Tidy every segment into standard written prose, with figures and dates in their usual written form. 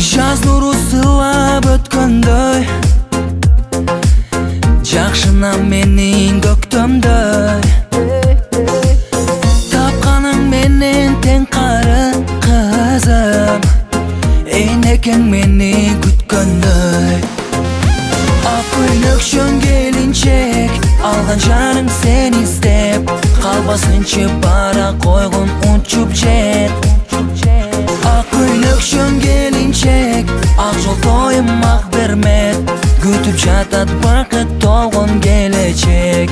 Жаз нуру сыйлап өткөндөй, жакшынам менин көктөмдөй. Тапканың менен тең карын кызым, эйнекең мени күткөндөй. Ак көйлөкчөн келинчек, алган жарың сен издеп, калбасынчы бара койгун учуп жет. Ак көйлөкчөн келинчек, ак жол тоюм ак бермет, күтүп жатат бакыт толгон келечек.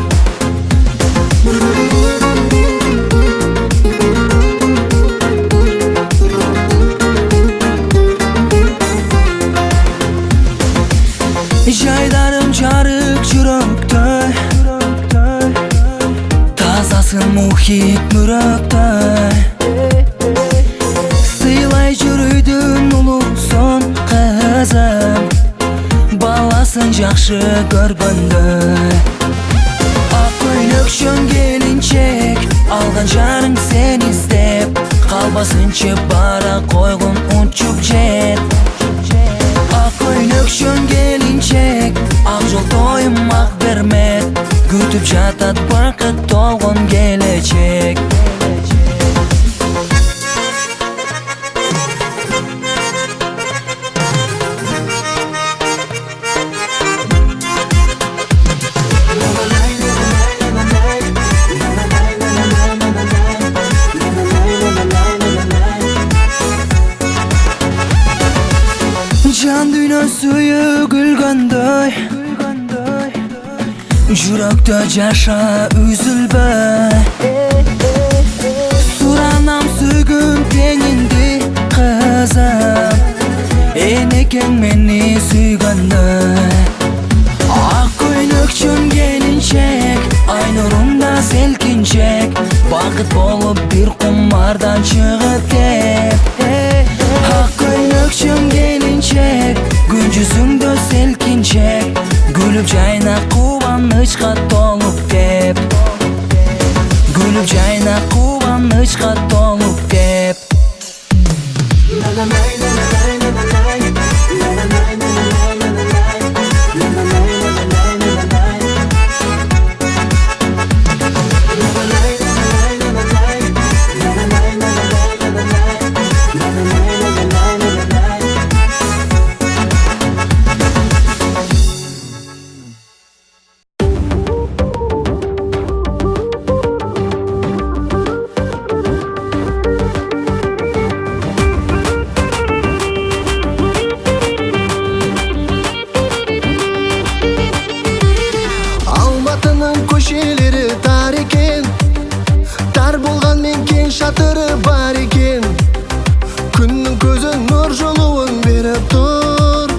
Жайдарым жарык жүрөктөй, тазасын мухит мүрөктөй. Сыйлай жүрүүдүн улусон кызым, баласын жакшы көргөндөй. Ак көйлөкчөн келинчек, алган жарың сен издеп, калбасынчы бара койгун учуп жет. Ак көйлөкчөн келинчек, ак жол тоюм ак бермет, күтүп жатат бакыт толгон келечек. Жан дүйнө сүйүгүлгөндөй, жүрөктө жаша үзүлбөй. Суранам сүйгүм теңинди кызым, энекең мени сүйгөндөй. Ак көйлөкчөн келинчек, ай нурунда селкинчек, бакыт болуп бир кумардан чыгып кеп. Ак көйлөкчөн келинчек, күн жүзүңдө селкинчек, күлүп жайнап кубанычка толуп кеп. Күлүп жайнап кубанычка толуп кеп. Көшелері тар екен, тар болғанмен кең шатыры бар екен. Күннің көзі нұр жолуын беріп тұр,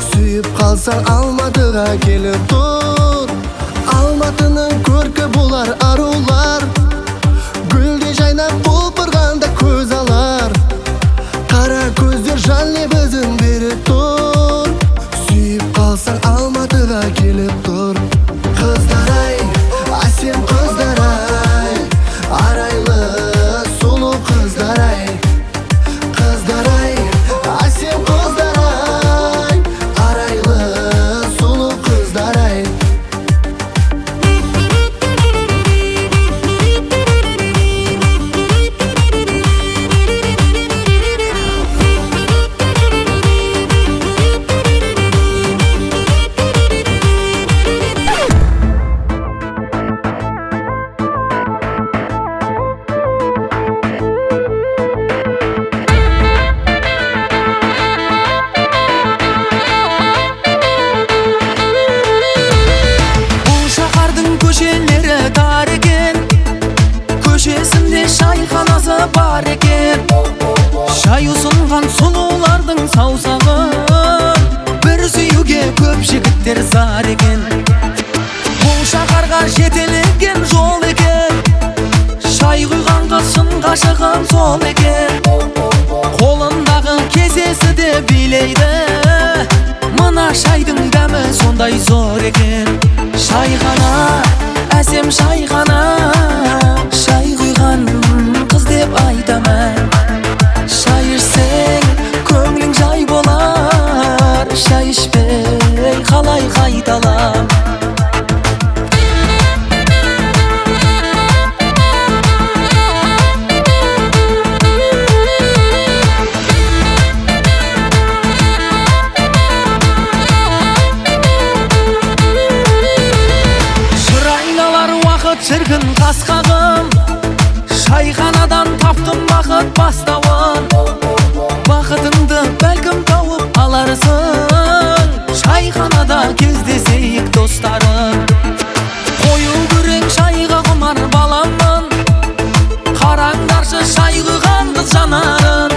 сүйіп қалсаң Алматыға келіп тұр. Алматының көркі болар арулар, гүлде жайнап құлпырғанда көз алар. Қара көздер жан лебізін беріп тұр, сүйіп қалсаң Алматыға келіп тұр. Қыздар-ай, әсем қыздар-ай, арайлы сұлу қыздар-ай. Қыздар-ай, әсем қыздар-ай, арайлы сұлу қыздар-ай. Көшелері тар екен, көшесінде шайханасы бар екен. Шай ұсынған сұлулардың саусағын, бір сүйуге көп жігіттер зар екен. Бұл шаһарға жетелеген жол екен, шай құйған қыз шын ғашығым сол екен. Қолындағы кесесі де билейді, мына шайдың дәмі сондай зор екен. Шайхана, әсем шайхана, шай құйған қыз деп айтамын. Шай ішсең көңілің жай болар. бастауын, бақытыңды бәлкім тауып аларсың. Шайханада кездесейік достарым. Қою күрең шайға құмар баламын, қараңдаршы шай құйған қыз жанарын.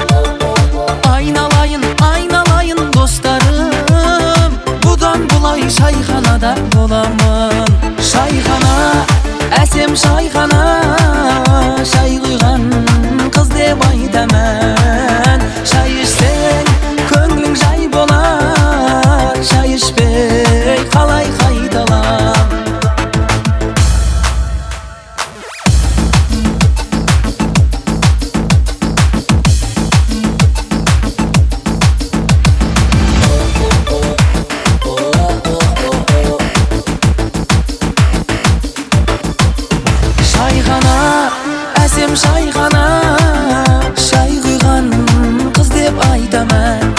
Айналайын, айналайын достарым, бұдан бұлай шайханада боламын. Шайхана, әсем шайхана, шай құйған қыз деп айтамын. Шай ішсең көңілің жай болар, шай ішпей қалай қайталам. Шайхана, әсем шайхана, шай құйған қыз деп айтамын.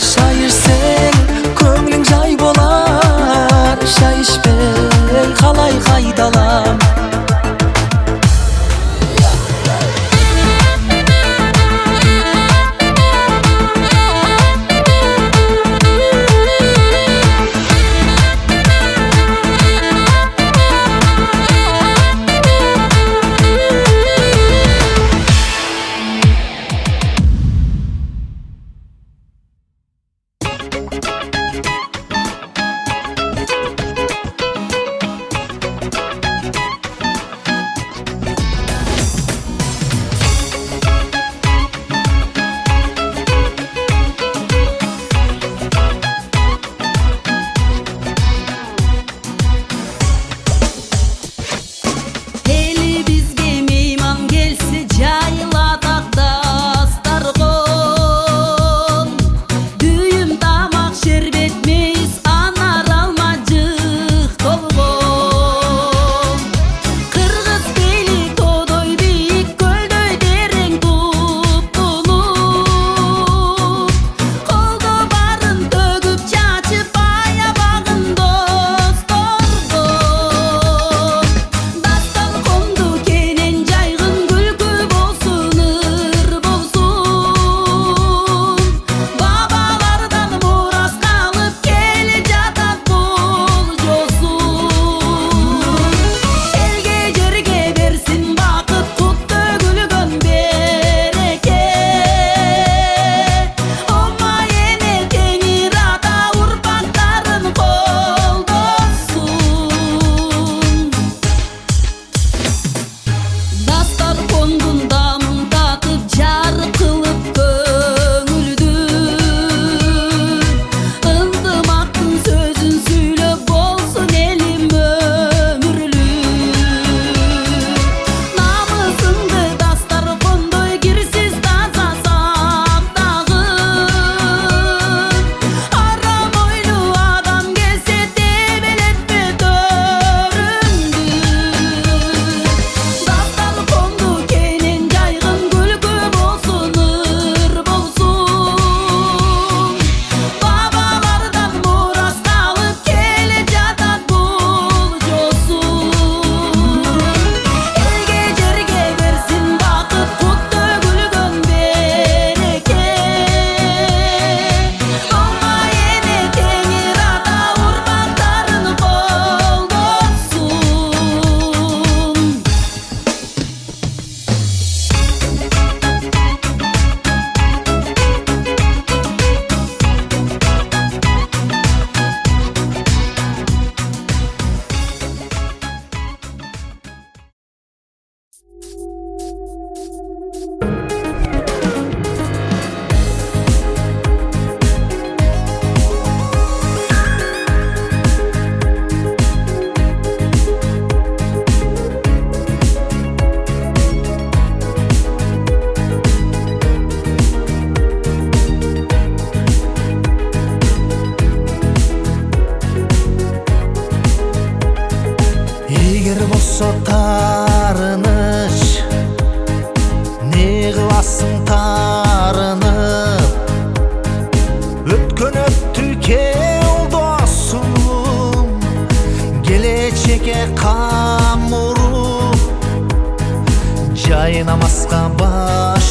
Шай ішсең көңілің жай болар, шай ішпей қалай қайталам. Жайнамасқа баш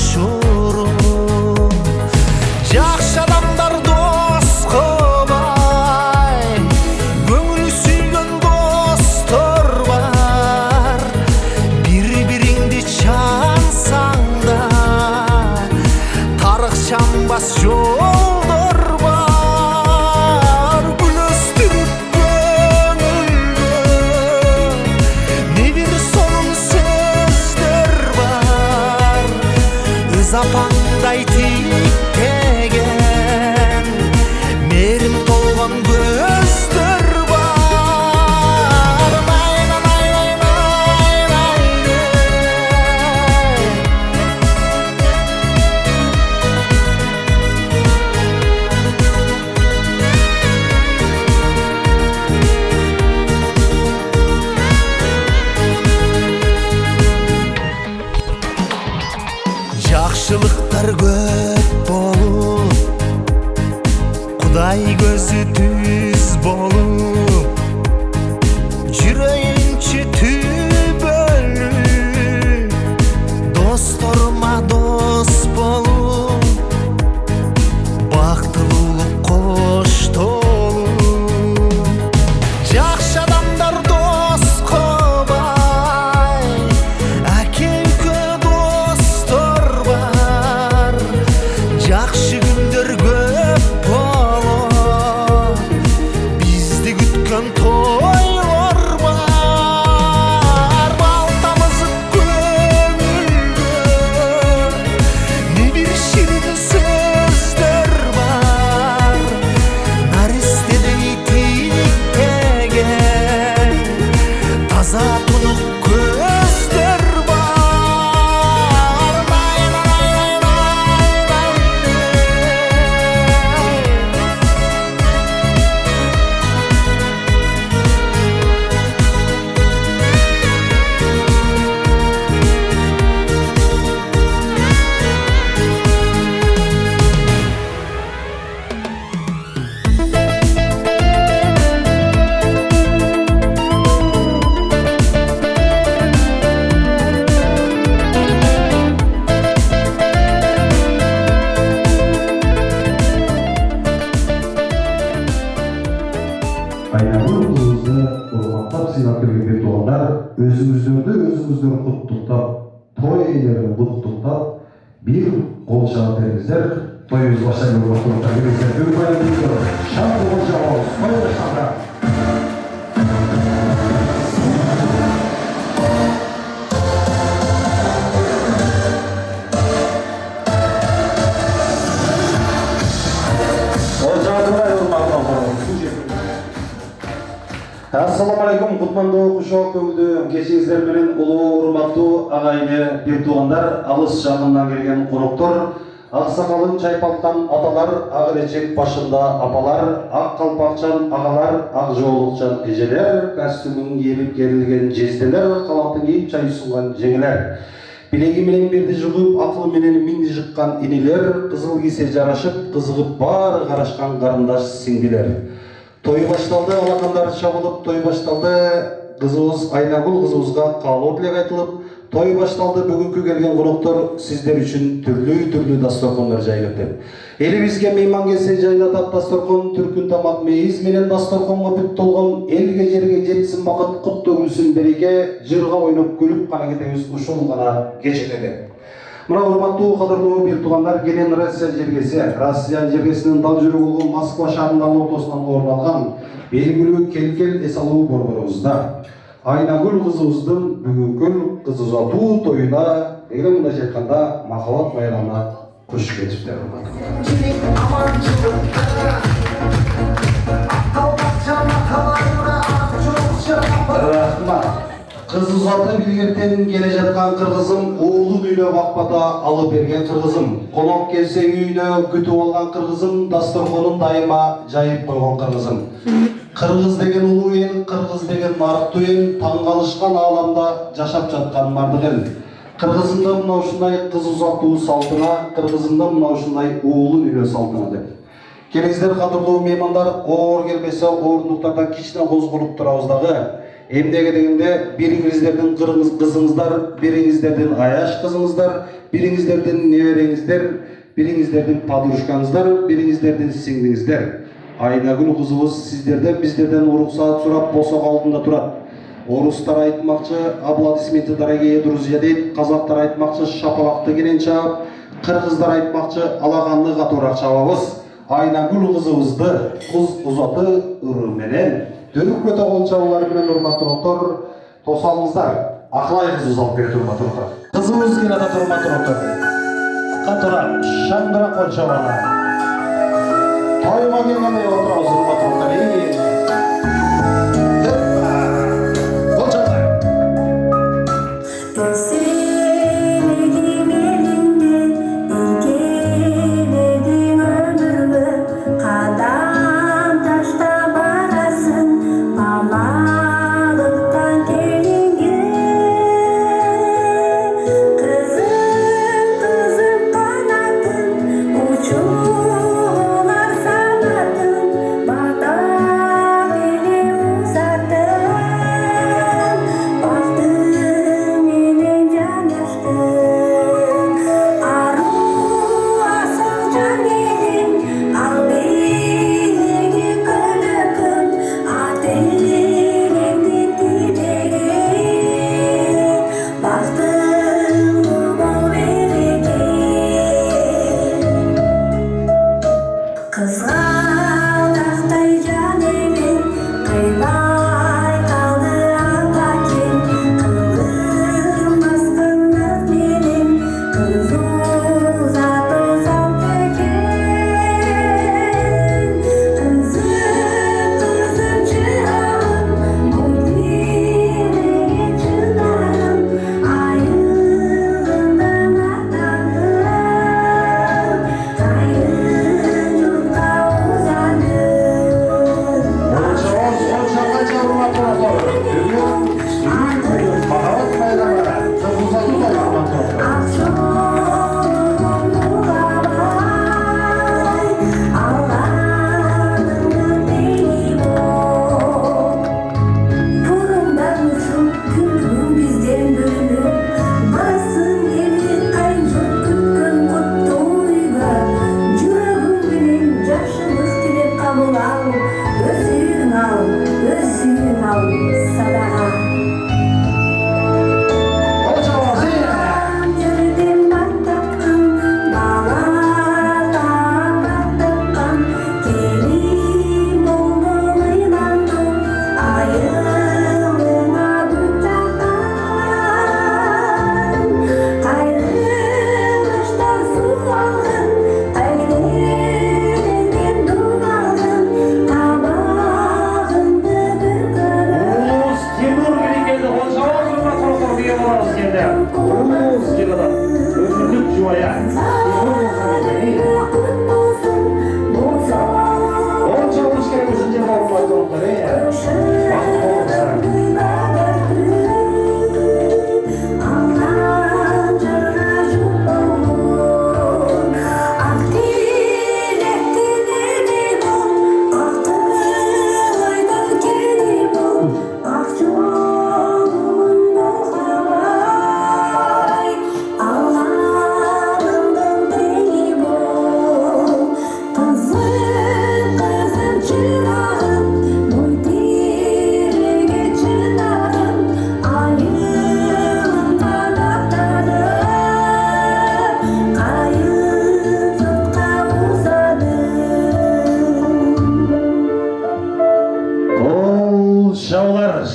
Кыз апаңдай титтеген мээрим толгон көздөр бар. Жакшылыктар көп болуп, Кудай көзү түз болуп, жүрөйүнчү түбөлүп, досторма дос болуп, бактылуулук коштолуп. Жакшы адамдар доско бай, аке-үкө достор бар. Жакшы күндөр көп болот, бизди күткөн тойлор бар. Балтамызып көңүлгө не бир ширин сөздөр бар. Наристедей титтеген таза тунук көздөр бар. Айнагүл кызыбызды урматтап сыйлап келген бир туугандар, өзүңүздөрдү куттуктап, той ээлерин куттуктап, бир кол чаап бериңиздер. Тоюбуз баштайбыз. Келиңиздер, бүгүн баяндайбыз. Шат кол чабабыз, той башталды. Assalamu alaikum, кутмандуу кушок көңүлдүү кечиңиздер менен улуу урматтуу агайыны бир туугандар, алыс жагынан келген коноктор, ак сакалын чайпалткан аталар, ак элечек башында апалар, ак калпакчан агалар, ак жоолукчан эжелер, костюмун кийип керилген жезделер, калаптын кийип чай сунган жеңелер, билеги менен бирди жугуп, акылы менен миңди жыккан инилер, кызыл кисе жарашып, кызыгып баары карашкан карындаш сиңдилер. Той башталды, алакандар чабылып, той башталды, кызыбыз Айнагүл кызыбызга каалоо тилек айтылып, той башталды. Бүгүнкү келген коноктор сиздер үчүн түрлүү дасторкондор жайылып. Элибизге мейман келсе жайнатат дасторкон, түркүн тамак мейиз менен дасторконго бүт толгон, элге жерге жетсин бакыт, кут төгүлсүн береке, жырга ойноп күлүп гана кетебиз, ушул гана кечеледе. Мына урматтуу кадырлуу бир туугандар, Кенен Россия жергесинин дал жүрүгү болгон Москва шаарынын ортосунан орун алган белгилүү келкел эс алуу борборубузда Айнагүл кызыбыздын бүгүнкү кыз узатуу тоюна, деген мындайча айтканда, махабат байрамына куш келиптер. Рахмат. Кыз узаты билгертен келе жаткан кыргызым, уулун үйлөп акпата алып берген кыргызым, конок келсе үйүнө күтүп алган кыргызым, дасторконун дайыма жайып койгон кыргызым. Кыргыз деген улуу эл, кыргыз деген нарыктуу эл, таң калышкан ааламда жашап жаткан мардык эл. Кыргызымда мына ушундай кыз узатуу салтына, кыргызымда мына ушундай уулун үйлөө салтына деп. Келиңиздер кадырлуу меймандар, оор келбесе ордуктардан кичине козголуп турабыз дагы. Эмнеге дегенде, бириңиздердин кызыңыздар, бириңиздердин аяш кызыңыздар, бириңиздердин небереңиздер, бириңиздердин подружкаңыздар, бириңиздердин сиңдиңиздер. Айнагүл кызыбыз сиздерден биздерден уруксаат сурап босок алдында турат. Орустар айтмакчы, аплодисменты дорогие друзья дейт, казактар айтмакчы, шапалакты кенен чаап, кыргыздар айтмакчы, алаганды катуураак чабабыз. Айнагүл кызыбызды кыз узаты ыры менен дөнүккө кол чабуулары менен урматтуу коноктор, тосалыңыздар. Акылай кызыбыз алып берет урматтуу коноктор. Кызыбыз келатат урматтуу коноктор. Шаңдырақ Қоншабала. Тойға келгенде отырамыз урматтуу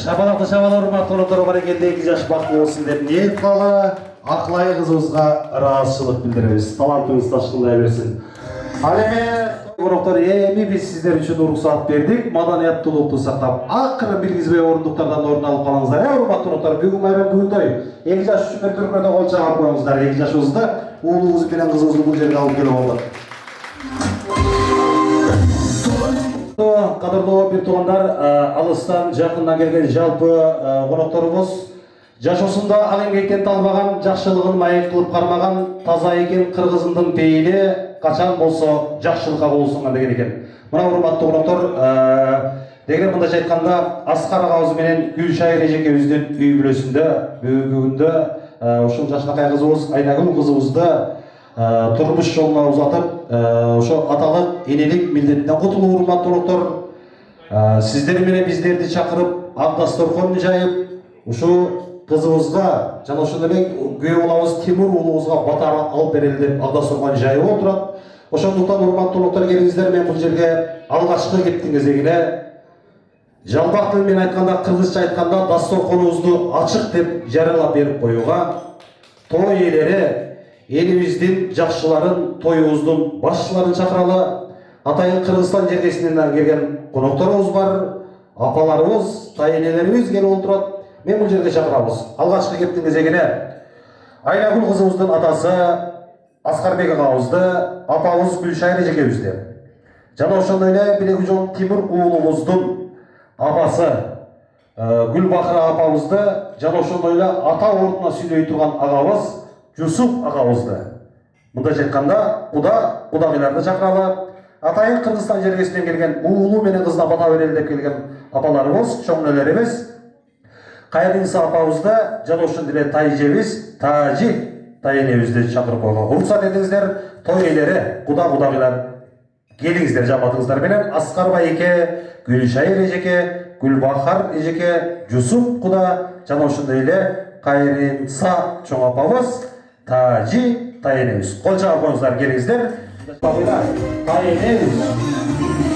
Шапалақты шабалар урматтуулар барекелде 2 жаш бактылуу болсун деп ниет кылалы Акылай кызыбызга ыраазычылык билдиребиз. Талантыңыз ташкындай берсин. Ал эми коноктор эми биз сиздер үчүн уруксаат бердик. Маданияттуулукту сактап, акырын билгизбей орундуктардан орун алып калыңыздар. Урматтуулар, бүгүн майрам бүгүн той. 2 жаш үчүн төркүнө кол чагып коюңуздар. 2 жашыбызды уулубуз менен кызыбызды бул жерге алып келип алдык. Кадырлуу бир туугандар, алыстан жакындан келген жалпы конокторубуз жашоосунда ал эмгектен талбаган, жакшылыгын маек кылып кармаган, таза экен кыргызымдын пейили качан болсо жакшылыкка колсунган деген экен. Мына урматтуу коноктор, деген мындайча айтканда Аскар агабыз менен Гүлшайыр эжекебиздин үй бүлөсүндө бүгүндө ушул жашынакай кызыбыз Айнагүл кызыбызды турмуш жолуна узатып, ошо аталык энелик милдетинен кутулуу урматтуу коноктор. Сиздер менен биздерди чакырып, ак дасторкон жайып, ушу кызыбызга жана ошондой эле күйөө балабыз Тимур уулубузга бата алып берели деп ак дасторкон жайып отурат. Ошондуктан урматтуу коноктор, келиңиздер, мен бул жерге алгачкы кептин кезегине жалпак тил менен айтканда, кыргызча айтканда дасторконубузду ачык деп жарыялап берип коюуга, той ээлери Elimizdin жакшыларын, тоюбуздун башчыларын чакыралы. Атайын Кыргызстан жергесинен келген конокторубуз бар, апаларыбыз, тайенелерибиз келип отурат. Мен бул жерге чакырабыз. Алгачкы кептин кезегине Айнагүл кызыбыздын атасы Аскарбек агабызды, апабыз Гүлшайыр эжекебизди. Жана ошондой эле Билекжол Тимур уулубуздун апасы Гүлбакыр апабызды, жана ошондой эле ата ордуна сүйлөй турган агабыз Жусуп агабызды. Мындайча айтканда, кудагыйларды чакыралы. Атайын Кыргызстан жергесинен келген уулу менен кызына бата берели деп келген апаларыбыз, чоңнөлөрүбүз, Кайрынса апабызды, жана ошондой эле тайжебиз, тайенебизди чакырып койгонго уруксат этиңиздер. Той ээлери, кудагыйлар келиңиздер жамаатыңыздар менен. Аскар байке, Гүлшайыр эжеке, Гүлбахар эжеке, Жусуп куда, жана ошондой эле Кайрынса чоң апабыз, тайенебиз. Кол чаап коюңуздар, келиңиздер. Тайенебиз,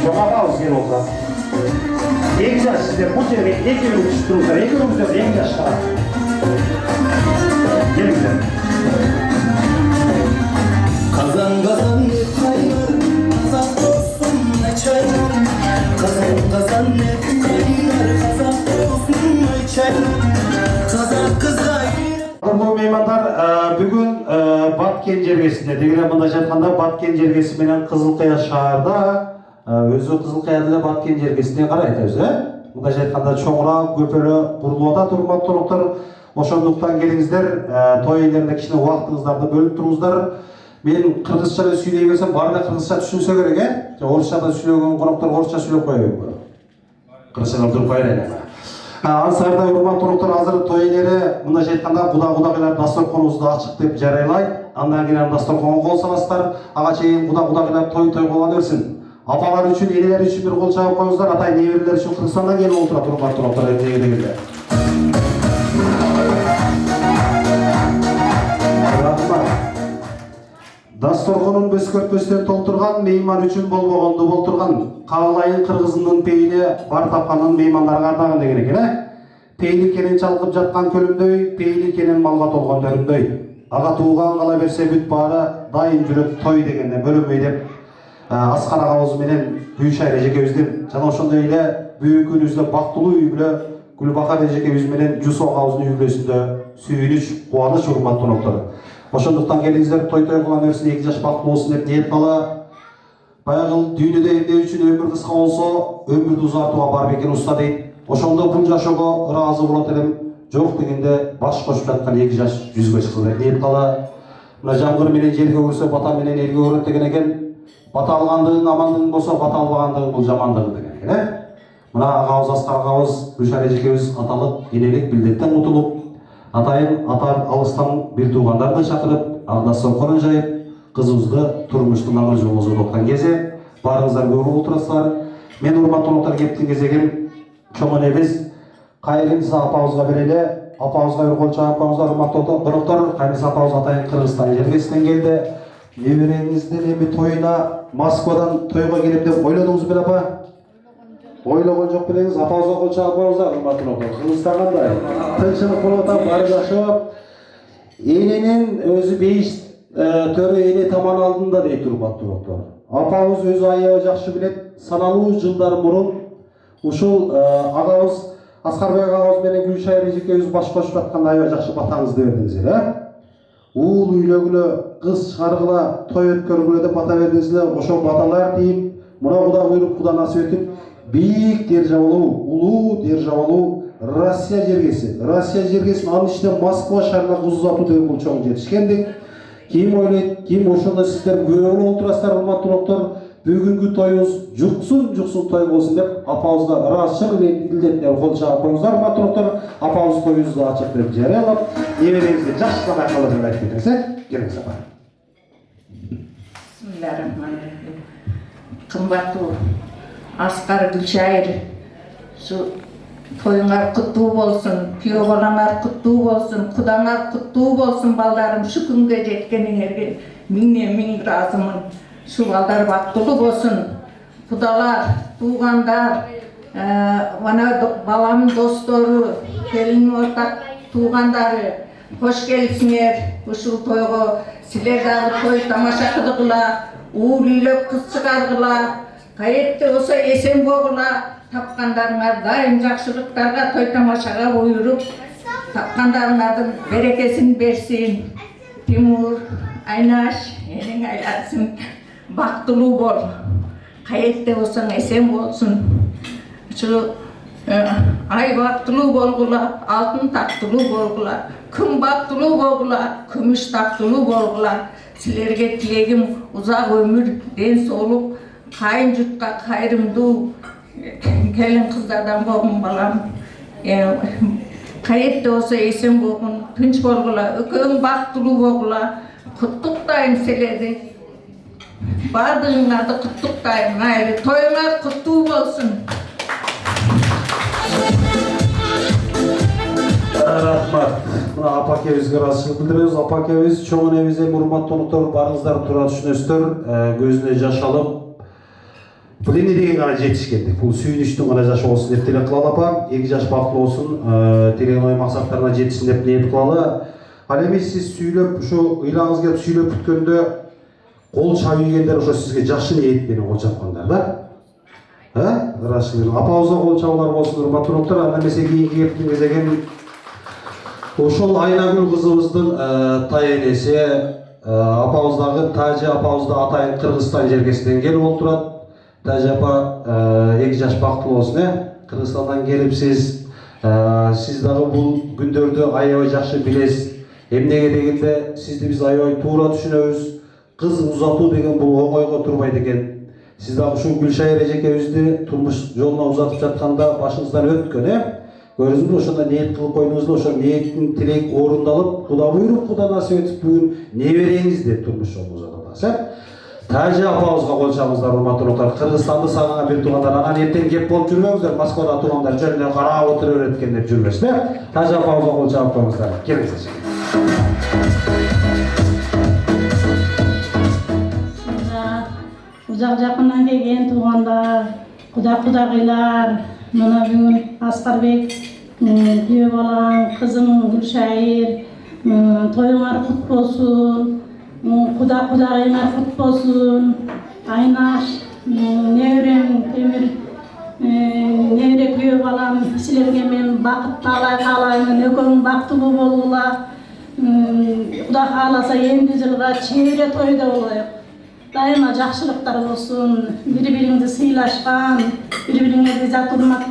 чоң апабыз келип отурат. Эң жаш сиздер бул жерге экөөңүз түшүп туруңуздар, экөөңүздөр эң жашка. Келиңиздер. Kazan ne kaynar, kazan olsun ne çaylar. Kazan ne kaynar, kazan olsun ne çaylar. Kazan kızay. Кадырлуу меймандар, бүгүн Баткен жергесинде, дегеле мындайча айтканда Баткен жергеси менен Кызылкая шаарда, өзү Кызылкая деле Баткен жергесине карайт өзү. Мындайча айтканда чоңураак көпөлө курулуп атат, урматтуу коноктор. Ошондуктан келиңиздер, той ээлерине кичине убактыңыздарды бөлүп туруңуздар. Мен кыргызча эле сүйлөй берсем, баары да кыргызча түшүнсө керек, э? Орусчада сүйлөгөн коноктор орусча сүйлөп кое берби. Кыргызчадан туруп коелайын. Ансырда урматтуу коноктор, азыр той ээлери мындайча айтканда кудагыйлар дасторконубузду ачык деп жарыялайт. Андан кийин дасторконго кол саласыздар. Ага чейин кудагыйлар той кыла берсин. Апалар үчүн, энелер үчүн бир кол чаап коюңуздар. Атай неберелер үчүн Кыргызстандан келип отурат, урматтуу коноктор, дегенде. Дасторконун бөскөртпөстөн толтурган, мейман үчүн болбогонду болтурган, Каалайын кыргызынын пейили бар тапканын меймандарга ардаган деген экен, э? Пейили кенен чалкып жаткан көлүмдөй, пейили кенен малга толгон төрүмдөй. Ага тууган кала берсе бүт баары, дайым жүрөт той дегенде бөлөнбөй деп Аскар агабыз менен Гүлшайыр эжекебиздин, жана ошондой эле бүгүнкү күнүбүздө бактылуу үй бүлө Гүлбакар эжекебиз менен Жусуп агабыздын үй бүлөсүндө сүйүнүч, кубаныч, урматтуу коноктор. Ошондуктан келиңиздер, той кыла берсин, эки жаш бактылуу болсун деп ниет кыла. Баягы дүйнөдө эмне үчүн өмүр кыска болсо, өмүрдү узартууга бар бекен уста дейт. Ошондо бул жашоого ыраазы болот элем. Жок дегенде баш кошуп жаткан эки жаш жүзгө чыкса деп ниет кыла. Мына жамгыр менен жерге көрсө, бата менен элге көрөт деген экен. Бата алгандыгың амандыгың болсо, бата албагандыгың бул жамандыгың деген экен, э? Мына агабыз, Аскар агабыз, Гүлшайыр эжекебиз аталык, энелик билдеттен утулуп, атайын атар алыстан бир туугандарды чакырып, дасторконун жайып, кызыбызды турмуштун аңыр жолуна уzaткан кезде баарыңыздар көрүп отурасыздар. Мен урматтуу коноктор, кептин кезегим чоң энебиз Кайрынса апабызга берели. Апабызга бир кол чаап коюңуздар, урматтуу коноктор. Кайрынса апабыз атайын Кыргызстан жергесинен келди. Небереңиздин эми тоюна Москвадан тойго келем деп ойлодуңуз беле апа? Ойлогон жок белеңиз, апабызга кол чаап коюңуздар, урматтуу коноктор. Кыргызстан кандай? Тынчылык болуп атат, баары жакшы. Эненин өзү бейиш төрө эне таман алдында дейт, урматтуу коноктор. Апабыз өзү аябай жакшы билет. Саналуу жылдар мурун ушул агабыз Аскарбек агабыз менен Гүлшайыр эжекебиз баш кошуп атканда аябай жакшы батаңызды бердиңиздер, э? Уул үйлөгүлө, кыз чыгаргыла, той өткөргүлө деп бата бердиңиздер. Ошол баталар тийип, мына Куда буйруп, Куда насип этип, бийик державалуу, улуу державалуу Россия жергеси. Россия жергесин анын ичинде Москва шаарына кыз узатуу деген бул чоң жетишкендик. Ким ойлойт, ким ошондо сиздер күбө болуп отурасыздар, урматтуу коноктор. Бүгүнкү тоюбуз жуксун той болсун деп апабызга ыраазычылык билдетип кол чаап коюңуздар, урматтуу коноктор. Апабыз тоюбузду ачык деп жарыялап, небереңизге жакшы байкалып айтып кетиңиз, э? Келиңиз апа. Бисмиллахиррахманиррахим. Кымбаттуу Аскар, Гүлшайыр, şu toyuңар куттуу болсун, күйөө балаңар куттуу болсун, Кудаңар куттуу болсун балдарым. Şu күнгө жеткениңерге миңнен миң ыраазымын. Şu балдар бактылуу болсун. Кудалар, туугандар, мана баламдын достору, келин ортак туугандары, Hoş gelipsiңер. Ушул тойго силер дагы той тамаша кылгыла, уул үйлөп кыз чыгаргыла. Каетте болсо эсен болгула. Тапкандарыңар дайым жакшылыктарга, той тамашага буйруп, тапкандарыңардын берекесин берсин. Тимур, Айнаш, эниң айласың, бактылуу бол. Каетте болсоң эсен болсун. Ушу ай бактылуу болгула, алтын тактылуу болгула, күн бактылуу болгула, күмүш тактылуу болгула. Силерге тилегим узак өмүр, ден соолук, кайын журтка кайрымдуу келин кыздардан болгун балам. Каетте болсо эсен болгун, тынч болгула, экөөң бактылуу болгула. Куттуктайм силерди. Бардыгыңарды куттуктайм. Майли тоюңар куттуу болсун. Рахмат. Мына апакебизге ыраазычылык билдиребиз. Апакебиз, чоң энебиз, урматтуу коноктору, барыңыздар туура түшүнөсүздөр. Көзүнө жаш алып, бул эмне деген гана жетишкендик. Бул сүйүнүчтүн гана жашы болсун деп тилек кылалы апа. 2 жаш бактылуу болсун, тилеген ой максаттарына жетишсин деп ниет кылалы. Ал эми сиз сүйлөп, ушу ыйлаңыз келип сүйлөп бүткөндө кол чабып ийгендер ошо сизге жакшы ниет менен кол чапкандар да? Ырашылы. Апабызга кол чабуулар болсун, урматтуу коноктору. Анда эмесе кийинки кептиңиз деген ошол Айнагүл кызыбыздын тай энеси, апабыздагы Тажы апабызды атайын Кыргызстан жергесинен келип отурат. Тажы апа 2 жаш бактылуу болсун, Кыргызстандан келипсиз. Сиз дагы бул күндөрдү аябай жакшы билесиз. Эмнеге дегенде сизди биз аябай туура түшүнөбүз. Кыз узатуу деген бул оңойго турбайт экен. Сиз дагы ушул Гүлшайыр эжекебизди турмуш жолуна узатып жатканда башыңыздан өткөн, көрдүңүзбү? Ошондо ниет кылып койдуңузбу? Ошол ниеттин тилек орундалып, Куда буйруп, Куда насип этип бүгүн небереңизди турмуш жолуна узатабыз. Тажы апабызга кол чабыңыздар, урматтуу коноктору. Кыргызстанды сагынган бир туугандар, анан эртең кеп болуп жүрбөңүздөр. Москвада туугандар жөнүнө карап отура берет экен деп жүрбөсүздөр. Тажы апабызга кол чабып коюңуздар. Келиңиздер. Uzak жақыннан келген туғандар, құда-құдағилар, мына бүгін Асқарбек, күйеу балаң, қызым Гүлшайыр, тойыңар құт болсын, құда-құдағилар құт болсын, Айнаш, неврем Темир, невре күйеу балам, сілерге мен бақыт қалаймын, өкөң бақтылы болула, құда қаласа енді жылға чейре тойда болайық. Дайыма жакшылыктар болсун, бири-бириңди сыйлашкан, бири-бириңерди жат урмат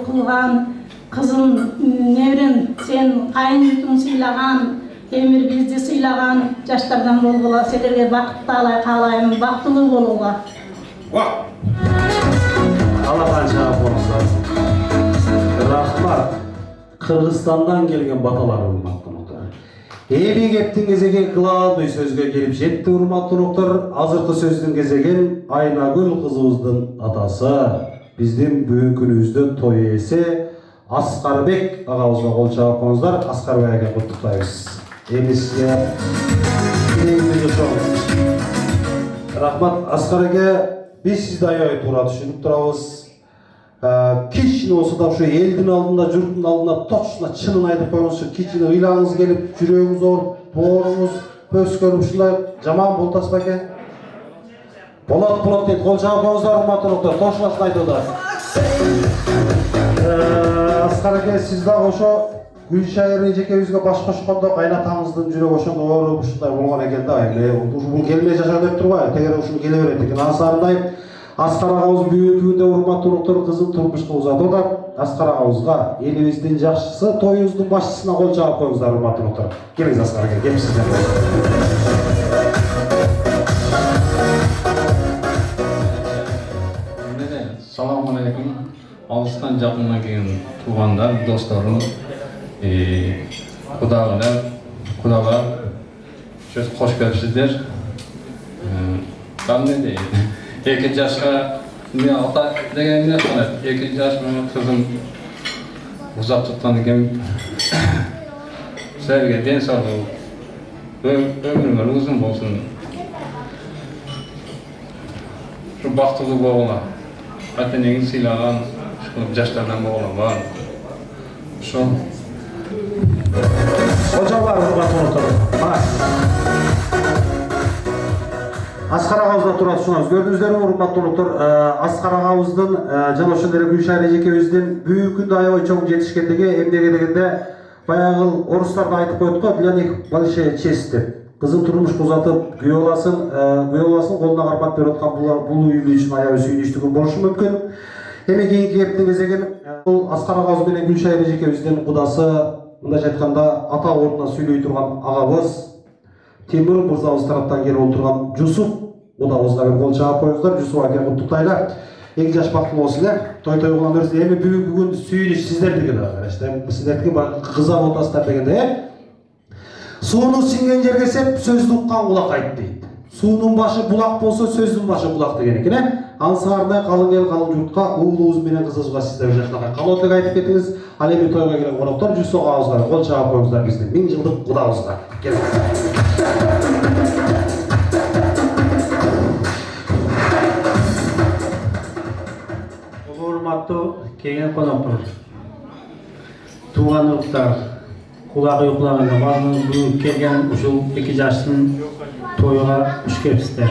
кылган, кызым неврем сен кайынтың сыйлаган, Темир бизди сыйлаган жаштардан болгула, силерге бакыт каалайм, бактылуу болууга. Алладан жаап болуңуздар. Рахмат. Кыргызстандан келген баталар, урматтуу коноктору. Эми кептин кезеген главный сөзгө келип жетти, урматтуу коноктору. Азыркы сөздүн кезеген Айнагүл кызыбыздын атасы, биздин бүгүнкү күнүбүздө той ээси Аскарбек агабызга кол чабып коюңуздар. Аскарбек аке куттуктайбыз. Эми сизге тилегиңизди чоң. Рахмат Аскар аке. Биз сизди аябай туура түшүнүп турабыз. Кичине болсо да ушу элдин алдында, журттун алдында точно чынын айтып коюңузчу. Кичине ыйлаңыз келип, жүрөгүңүз ооруп, бооруңуз пөскөрүп ушундай жаман болтасызбы аке? Болот дейт, кол чабып коюңуздар, урматтуу коноктору. Тошунасын айтууда. Аскар аке, сиз дагы ошо Гүлшайыр эжекебизге баш кошкондо кайнатаңыздын жүрөгү ошондо ооруп ушундай болгон экен да. Бул келмей жашоо деп турбайбы? Тегере ушуну келе берет экен. Ансарындай Аскар агабыз бүгүнкү күндө урматтуу коноктору кызын турмушка узатууда. Аскар агабызга элибиздин жакшысы, тоюбуздун башчысына кол чабып коюңуздар, урматтуу коноктору. Келиңиз Аскар аке, кеп сиздер. Саламу алейкум. Алыстан жакындан келген туугандар, досторум, кудалар, кош келипсиздер. Кандай дейт? 2 жашка мен ата деген эмне кылат? 2 жаш менен кызым узап туткан экен. Силерге ден соолук, өмүрүңөр узун болсун. Ушу бактылуу болгула. Ата-энеңи сыйлаган жаштардан болгула бар. Ошо Hocamlar, urmatlı konuklar. Аскар агабыздан турат сунабыз. Көрдүңүздөрбү, урматтуу конуктар, Аскар агабыздын жана ошондой эле Гүлшара эжекебиздин бүгүнкү күндө аябай чоң жетишкендиги эмнеге дегенде, баягы орустар да айтып коет го, для них большая честь деп. Кызын турмушка узатып, күйөө баласын колуна кармап берип аткан бул үйлүү үчүн аябай сүйүнүчтүү күн болушу мүмкүн. Эми кийинки кептин кезегин бул Аскар агабыз менен Гүлшара эжекебиздин кудасы, мындайча айтканда ата ордуна сүйлөй турган агабыз Темир мырзабыз тараптан келип отурган Жусуп кудабызга бир кол чаап коюңуздар. Жусуп аке куттуктайлар. Эң жаш бактылуу болсун той кылган берсин. Эми бүгүнкү күн сүйүнүч сиздердики да караштайм. Сиздердики кыза отасыздар дегенде сууну сиңген жерге сеп сөздү уккан кулак айт дейт. Суунун башы булак болсо сөздүн башы булак деген экен. Ансаардай калың эл калың журтка уулубуз менен кызыбызга сиздер жакшынакай калоо тилек айтып кетиңиз. Ал эми тойго келген коноктор Жусуп агабызга кол чаап коюңуздар биздин 1000 жылдык кудабызга. Урматтуу келген коноктор, тууган уруктар, кулагы уйкулаганда бүгүн келген ушул 2 жаштын тойуга куш келипсиздер.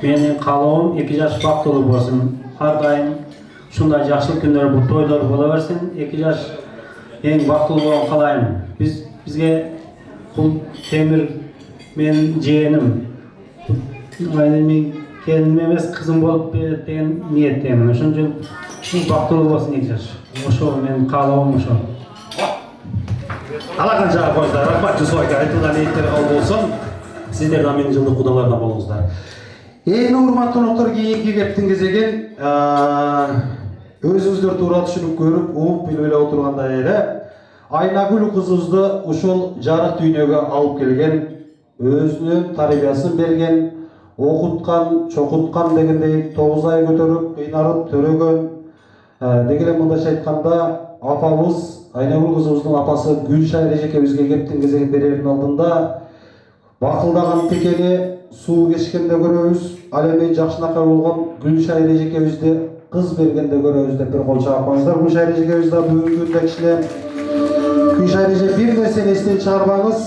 Менин каалоом 2 жаш бактылуу болсун. Ар дайым ушундай жакшы күндөр, бул тойлор боло берсин. 2 жаш эң бактылуу болгон каалайм. Бизге бул Темир менин жээним. Мен келиним эмес, кызым болуп берет деген ниеттемин. Ошон үчүн бактылуу болсун 2 жаш. Ошо менин каалоом ошо. Алакан жаап коюңуздар. Рахмат Жусуп аке, айтылган ниеттер кабыл болсун. Сиздер да 1000 жылдык кудалардан болуңуздар. Эми урматтуу конуктар, кийинки кептин кезегин өзүңүздөр туура түшүнүп көрүп, угуп билип эле отургандай эле Айнагүл кызыбызды ушул жарык дүйнөгө алып келген, өзүнүн тарбиясын берген, окуткан, чокуткан дегендей 9 ай көтөрүп, кыйнарып төрөгөн. Деги эле мындайча айтканда, апабыз Айнагүл кызыбыздын апасы Гүлшара эжекебизге кептин кезегин берердин алдында бакылдаган текени суу кечкенде көрөбүз, ал эми жакшынакай болгон Гүлшара эжекебизди кыз бергенде көрөбүз деп бир кол чаап коюңуздар. Гүлшара эжекебиз да бүгүнкү күндө кичине Гүлшара эже бир нерсени эстен чыгарбаңыз.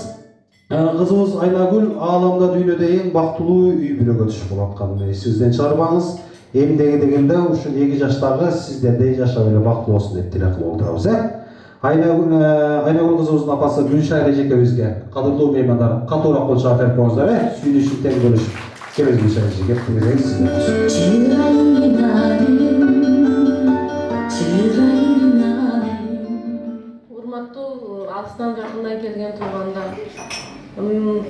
Кызыбыз Айнагүл ааламда дүйнөдө эң бактылуу үй бүлөгө түшүп калатканын эсиңизден чыгарбаңыз. Эмдеги дегенде ушул 2 жаштагы сиздердей жашап эле бактылуу болсун деп тилек кылып отурабыз. Айнагүл кызыбыздын апасы Гүлшара эжекебизге кадырлуу меймандар катуураак кол чаап берип коюңуздар. Сүйүнүчүн тең бөлүшүп. Келиңиз Гүлшара эже, кептин кезегиңиз Урматтуу алыстан жакындан келген туугандар,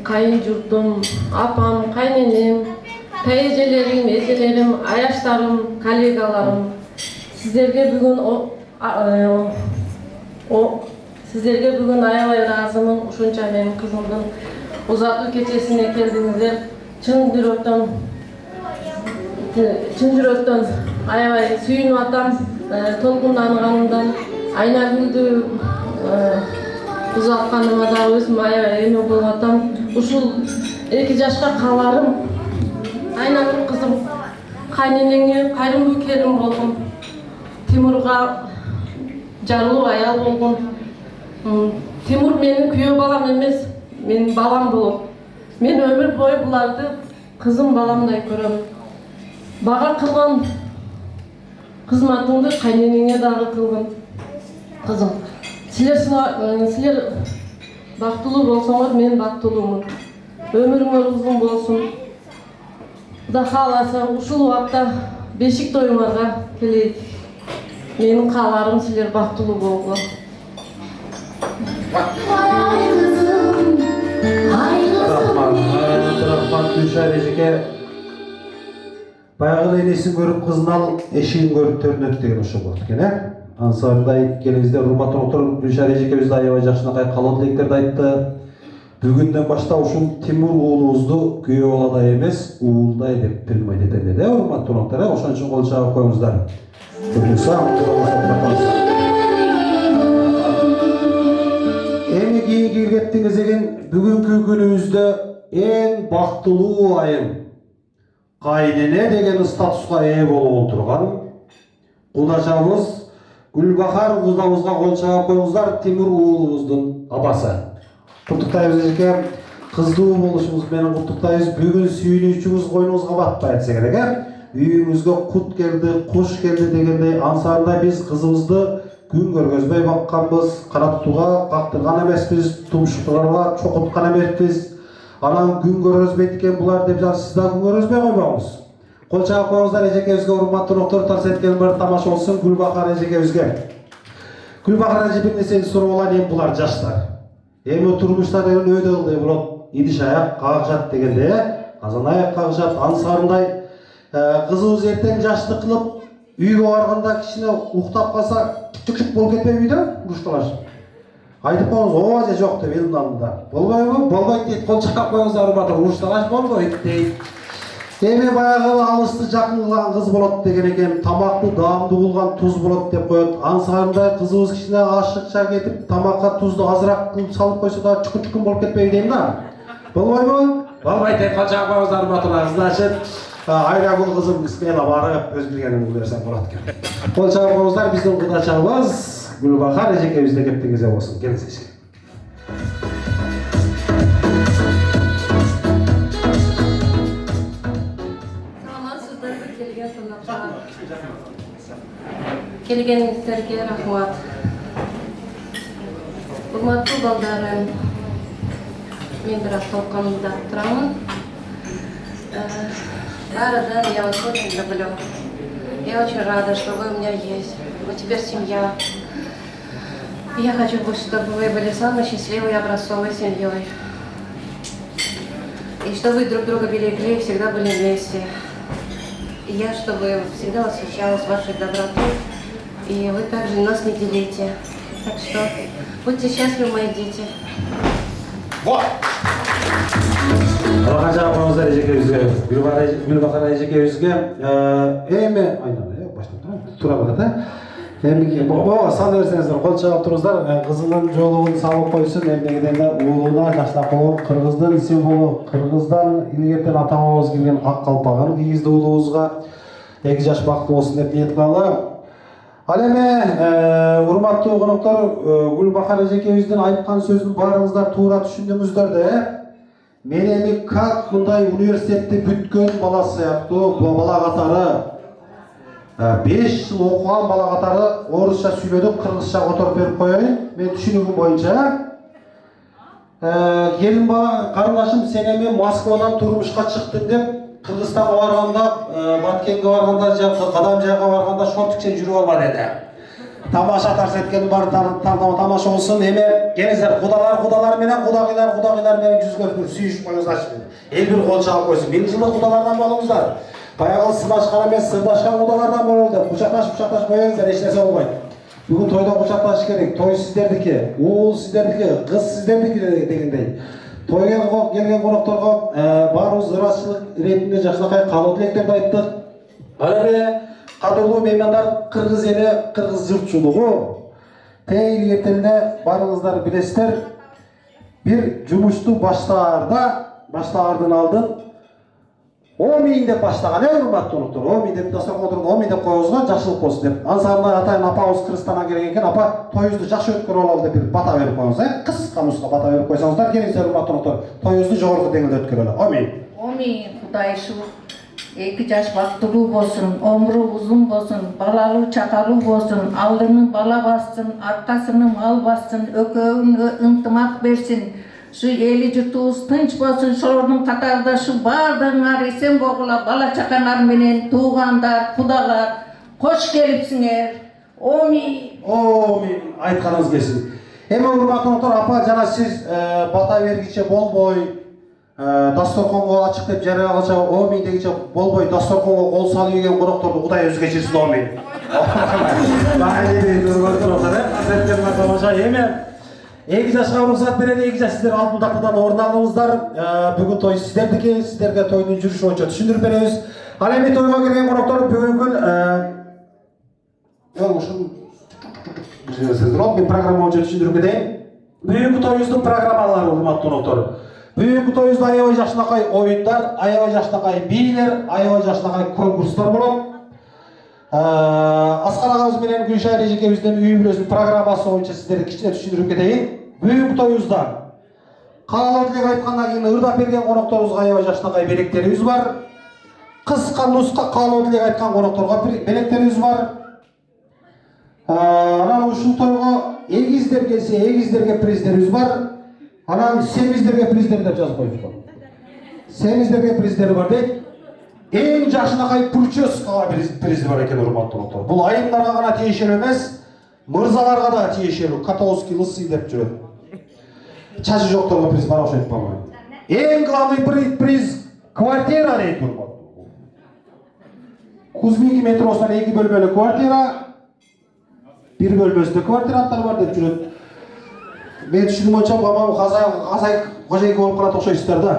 кайын журтум, апам, кайненем, тайэжелерим, эжелерим, аяштарым, коллегаларым, сиздерге бүгүн аябай ыраазымын. Ушунча менин кызымдын узатуу кечесине келдиңиздер. Чын жүрөктөн аябай сүйүнүп атам. Толкунданганымдан Айнагүлдү узатканыма да өзүм аябай эме болуп атам. Ушул 2 жашка кааларым Айнагүл кызым кайненеңе кайрымдуу келин болгон, Тимурга жарылуу аял болгон. Тимур менин күйөө балам эмес, менин балам болот. Мен өмүр бою буларды кызым баламдай көрөм. Бага кылган кызматыңды кайненеңе дагы кылгын. Кызым, силер бактылуу болсоңор, мен бактылуумун. Өмүрүңөр узун болсун. Кудай кааласа ушул убакта бешик тоюңарга келейик. Менин кааларым силер бактылуу болгула. Рахмат Гүлшара эжеке. Баягы энесин көрүп кызын ал, эшигин көрүп төрүнөт деген ошол болот экен, Ансардай келиңиздер, урматтуу конуктар, Гүлшара эжекебиз аябай жакшынакай калоо тилектерди айтты. Бүгүндөн баштап ушул Тимур уулубузду күйөө баладай эмес, уулдай деп билмейт этем да, урматтуу конуктар. Ошон үчүн кол чаап коюңуздар. Эми кийинки кептин кезегин бүгүнкү күнүбүздө эң бактылуу айым, кайнене деген статуска ээ болуп отурган кудачабыз Гүлбахар кудабызга кол чаап коюңуздар. Тимур уулубуздун апасы. Құттықтаймыз эжеке. Кыздуу болушуңуз менен құттықтаймыз. Бүгүн сүйүнүүчүңүз койнуңузга батпай десе керек. Үйүңүзгө кут келди, куш келди дегендей ансарында биз кызыбызды күн көргөзбөй бакканбыз, каратууга кактырган эмеспиз, тумшуктарга чокуткан эмеспиз. Анан күн көргөзбөйт экен булар деп сиз да күн көргөзбөй койбоңуз. Кол чаап коюңуздар эжекебизге, урматтуу коноктору, тарс эткен бір тамаша болсын Гүлбахар эжекебизге. Гүлбахар эже бир нерсени сурап алайын, булар жаштар. Эми турмуштар өйдө кылдай болот, идиш аяк кагышат дегенде, казан аяк кагышат, ансарындай кызыбыз эртең жашты кылып үйгө барганда кичине уктап калса, чүк болуп кетпейби үйдө? Урушталаш. Айтып коюңуз, ооба же жок деп элдин алдында. Болбойбу? Болбойт дейт. Кол чаап коюңуздар, урматтуу, урушталаш болбойт дейт. Эми баягы алысты жакын кылган кыз болот деген экен, тамакты даамдуу кылган туз болот деп коет. Ансарындай кызыбыз кичине ашыкча кетип, тамакка тузду азыраак кылып салып койсо да чукун болуп кетпейби дейм да. Болбойбу? Болбойт дейт. Кол чаап коюңуздар, урматтуу. Значит, Айрагүл кызым бисмилла барып өз билгениңди берсең болот экен. Кол чаап коюңуздар, биздин кудачабыз Гүлбахар эжекебизде кептиңизе болсун. Келиңиз. Келгениңиздерге рахмат. Урматтуу балдарым, мен бир толкунда турамын. Баарыдан я вас очень люблю. Я очень рада, что вы у меня есть. Вы теперь семья. И я хочу, чтобы вы были самой счастливой и образцовой семьей. И чтобы вы друг друга берегли и всегда были вместе. И я, чтобы всегда восхищалась вашей добротой. И вы также нас не делите. Так что будьте счастливы, мои дети. Вот! Аллаға жауап қоңыздар эжекебизге, Гүлбахар эжекебизге, эми, айнан, баштап тұрам, тура барады. Эми, сан берсеңиздер, кол чаап туруңуздар, кызынын жолугун салып койсун, эмнегеден уулуна жаштап коюп, кыргыздын символу, кыргыздан илгертен ата-бабабыз келген ак калпагын кийгизди уулубузга, 2 жаш бактылуу болсун деп ниет кылалы. Ал эми, урматтуу коноктор, Гүлбахар эжекебиздин айткан сөзүн баарыңыздар туура түшүндүңүздөр да. Мен эми как мындай университетти бүткөн бала сыяктуу бала катары 5 жыл окуган бала катары орусча сүйлөдүк, кыргызча которуп берип коеюн. Мен түшүнүгүм боюнча келин бала карындашым, сен эми Москвадан турмушка чыктым деп Кыргызстанга барганда, Баткенге барганда, Кадам жайга барганда шортукчен жүрүп алба деди. Тамаша тарс эткен бар тамаша болсун. Эми келиңиздер, кудалар менен кудагыйлар менен жүз көрүп сүйүшүп коюңуздарчы. Эл бир кол чаап койсун. 1000 жылдык кудалардан болуңуздар. Баягы сыдашкан эмес, сырдашкан кудалардан болуңуздар. Кучакташып коюңуздар, эч нерсе болбойт. Бүгүн тойдо кучакташыш керек. Той сиздердики, уул сиздердики, кыз сиздердики дегендей. Тойго келген конокторго баарыбыз ырасчылык иретинде жакшынакай каалоо тилектерди айттык. Ал эми кадырлуу меймандар, кыргыз эли, кыргыз журтчулугу тейил ертеңде барыңыздар билесиздер, бир жумушту баштаардын алдын 10.000 деп баштаган, урматтуу коноктору. 10.000 деп дасторкон отуруп 10.000 деп коюңузга жакшылык болсун деп. Ансарында атайын апабыз Кыргызстандан келген экен, апа тоюңузду жакшы өткөрүп алалы деп бир бата берип коюңуз, кыска нуска бата берип койсоңуздар, келиңиздер урматтуу коноктору, тоюңузду жогорку деңгээлде өткөрөлү. Амин. Амин. Кудай шу 2 жаш бактылуу болсун, өмүрү узун болсун, балалуу чакалуу болсун, алдыны бала бассын, аркасыны мал бассын, экөөңө ынтымак берсин. Şu eli jurtubuz tınç bolsun, şolorдун катарында şu баардыгыңар эсен болгула, бала чакаңар менен туугандар, кудалар, кош келипсиңер. Амин. Амин. Айтканыңыз келсин. Эми урматтуу коноктору, апа жана сиз бата бергиче болбой, дасторконго ачык деп жарыягалыча амин дегиче болбой, дасторконго кол салып ийген конокторду Кудай өзү кечирсин. Амин. Баайли көргөндөр азеттен тамаша. Эми 2 жашка уруксат берели, 2 жаш сиздер алтын тактадан орун алыңыздар. Бүгүн той сиздердики, сиздерге тойдун жүрүшү боюнча түшүндүрүп беребиз. Ал эми тойго келген коноктор бүгүнкү мен программа боюнча түшүндүрүп кетейин. Бүгүнкү тоюбуздун программалары, урматтуу коноктор. Бүгүнкү тоюбузда аябай жакшынакай оюндар, аябай жакшынакай бийлер, аябай жакшынакай конкурстар болот. Аскар агабыз менен Гүлшайыр эжекебиздин үй бүлөсүнүн программасы боюнча сиздерди кичине түшүндүрүп кетейин. Бүгүнкү тоюбузда Каалоо тилек айткандан кийин ырдап берген конокторубузга аябай жаштагай белектерибиз бар. Кыска нуска каалоо тилек айткан конокторго белектерибиз бар. Анан ушул тойго эгиздер келсе, эгиздерге приздерибиз бар. Анан семиздерге приздер деп жазып коюшкан. Семиздерге приздери бар дейт. Эң жашынакай прическага призи бар экен, урматтуу коноктору. Бул айымдарга гана тиешелүү эмес, мырзаларга да тиешелүү. Котовский лысый деп жүрөт. Чачы жокторго приз бар окшойт по-моему. Эң главный приз квартира дейт, урматтуу. Кузьминки метросунан 2 бөлмөлүү квартира, 1 бөлмөсүндө квартиранттар бар деп жүрөт. Мен түшүнүм боюнча казай кожойки болуп калат окшойсуздар да.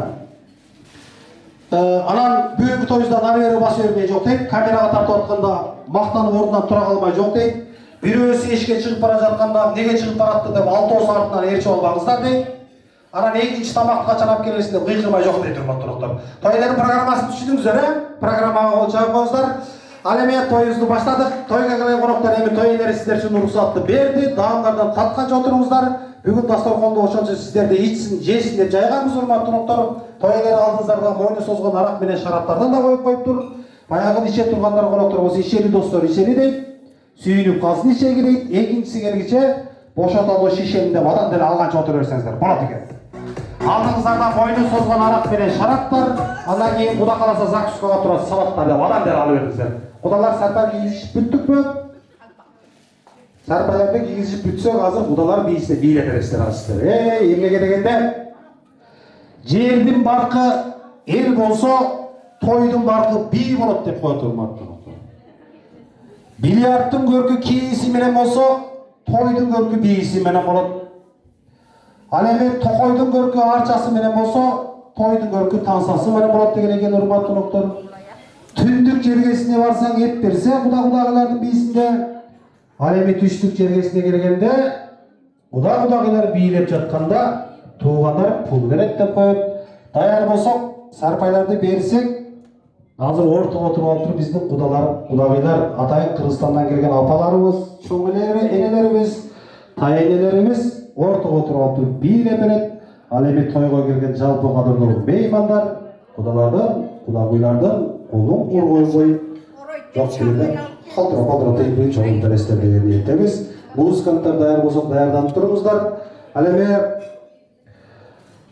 Анан бүгүнкү тойубузда нары бери басып бермей жок дейт. Камерага тартып атканда мактанып ордунан тура калмай жок дейт. Бирөөсү эшикке чыгып бара жатканда неге чыгып баратты деп алтоосу артынан ээрчип албаңыздар дейт. Анан экинчи тамакты качан алып келесиң деп кыйкырмай жок дейт, урматтуулуктар. Тойлордун программасын түшүндүңүздөр, Программага жооп коюңуздар. Ал эми тоюбузду баштадык. Тойга келген коноктор эми той ээлери сиздер үчүн уруксатты берди. Даамдардан татканча отуруңуздар. Бүгүн дасторкондо ошончо сиздерди ичсин, жесин деп жайганбыз, урматтуулуктар. Той ээлери алдыңыздарда мойну созгон арак менен шараптардан да коюп коюптур. Баягы иче тургандар коноктор болсо ичели достор ичели дейт. Сүйүнүп калсын ичеги дейт. Экинчиси келгиче бошотолуу шишени деп адан деле алганча отура берсеңиздер болот экен. Алдыңыздарда мойну созгон арак менен шараптар, андан кийин куда каласа закускага турат салаттар деп адан деле алып бериңиздер. Кудалар сарпа кийгизишип бүттүкпү? Сарпаларды кийгизишип бүтсөк, азыр кудалар бийсине бийлеп бересиздер азыр. Эмнеге дегенде жердин баркы эл болсо, тойдун баркы бий болот деп коет, урматтуу. Бильярдтын көркү кийиси менен болсо, тойдун көркү бийиси менен болот. Ал эми токойдун көркү арчасы менен болсо, тойдун көркү тансасы менен болот деген экен, урматтуулуктар. Түндүк жергесине барсаң эп берсе, кудагылардын бийисинде. Ал эми түштүк жергесине келгенде, кудагылар бийлеп жатканда, туугандар пул берет деп коет. Даяр болсок, сарпайларды берсек, азыр ортого отуруп алып биздин кудагыйлар, атайын Кыргызстандан келген апаларыбыз, чоң энелерибиз, тай энелерибиз ортого отуруп алып бийлеп берет. Ал эми тойго келген жалпы кадырлуу меймандар, кудагыйлардын колун коргойбой жок жерде калтырап тегбей чоң бересиздер деген ниеттебиз. Музыканттар даяр болсок даярданып туруңуздар. Ал эми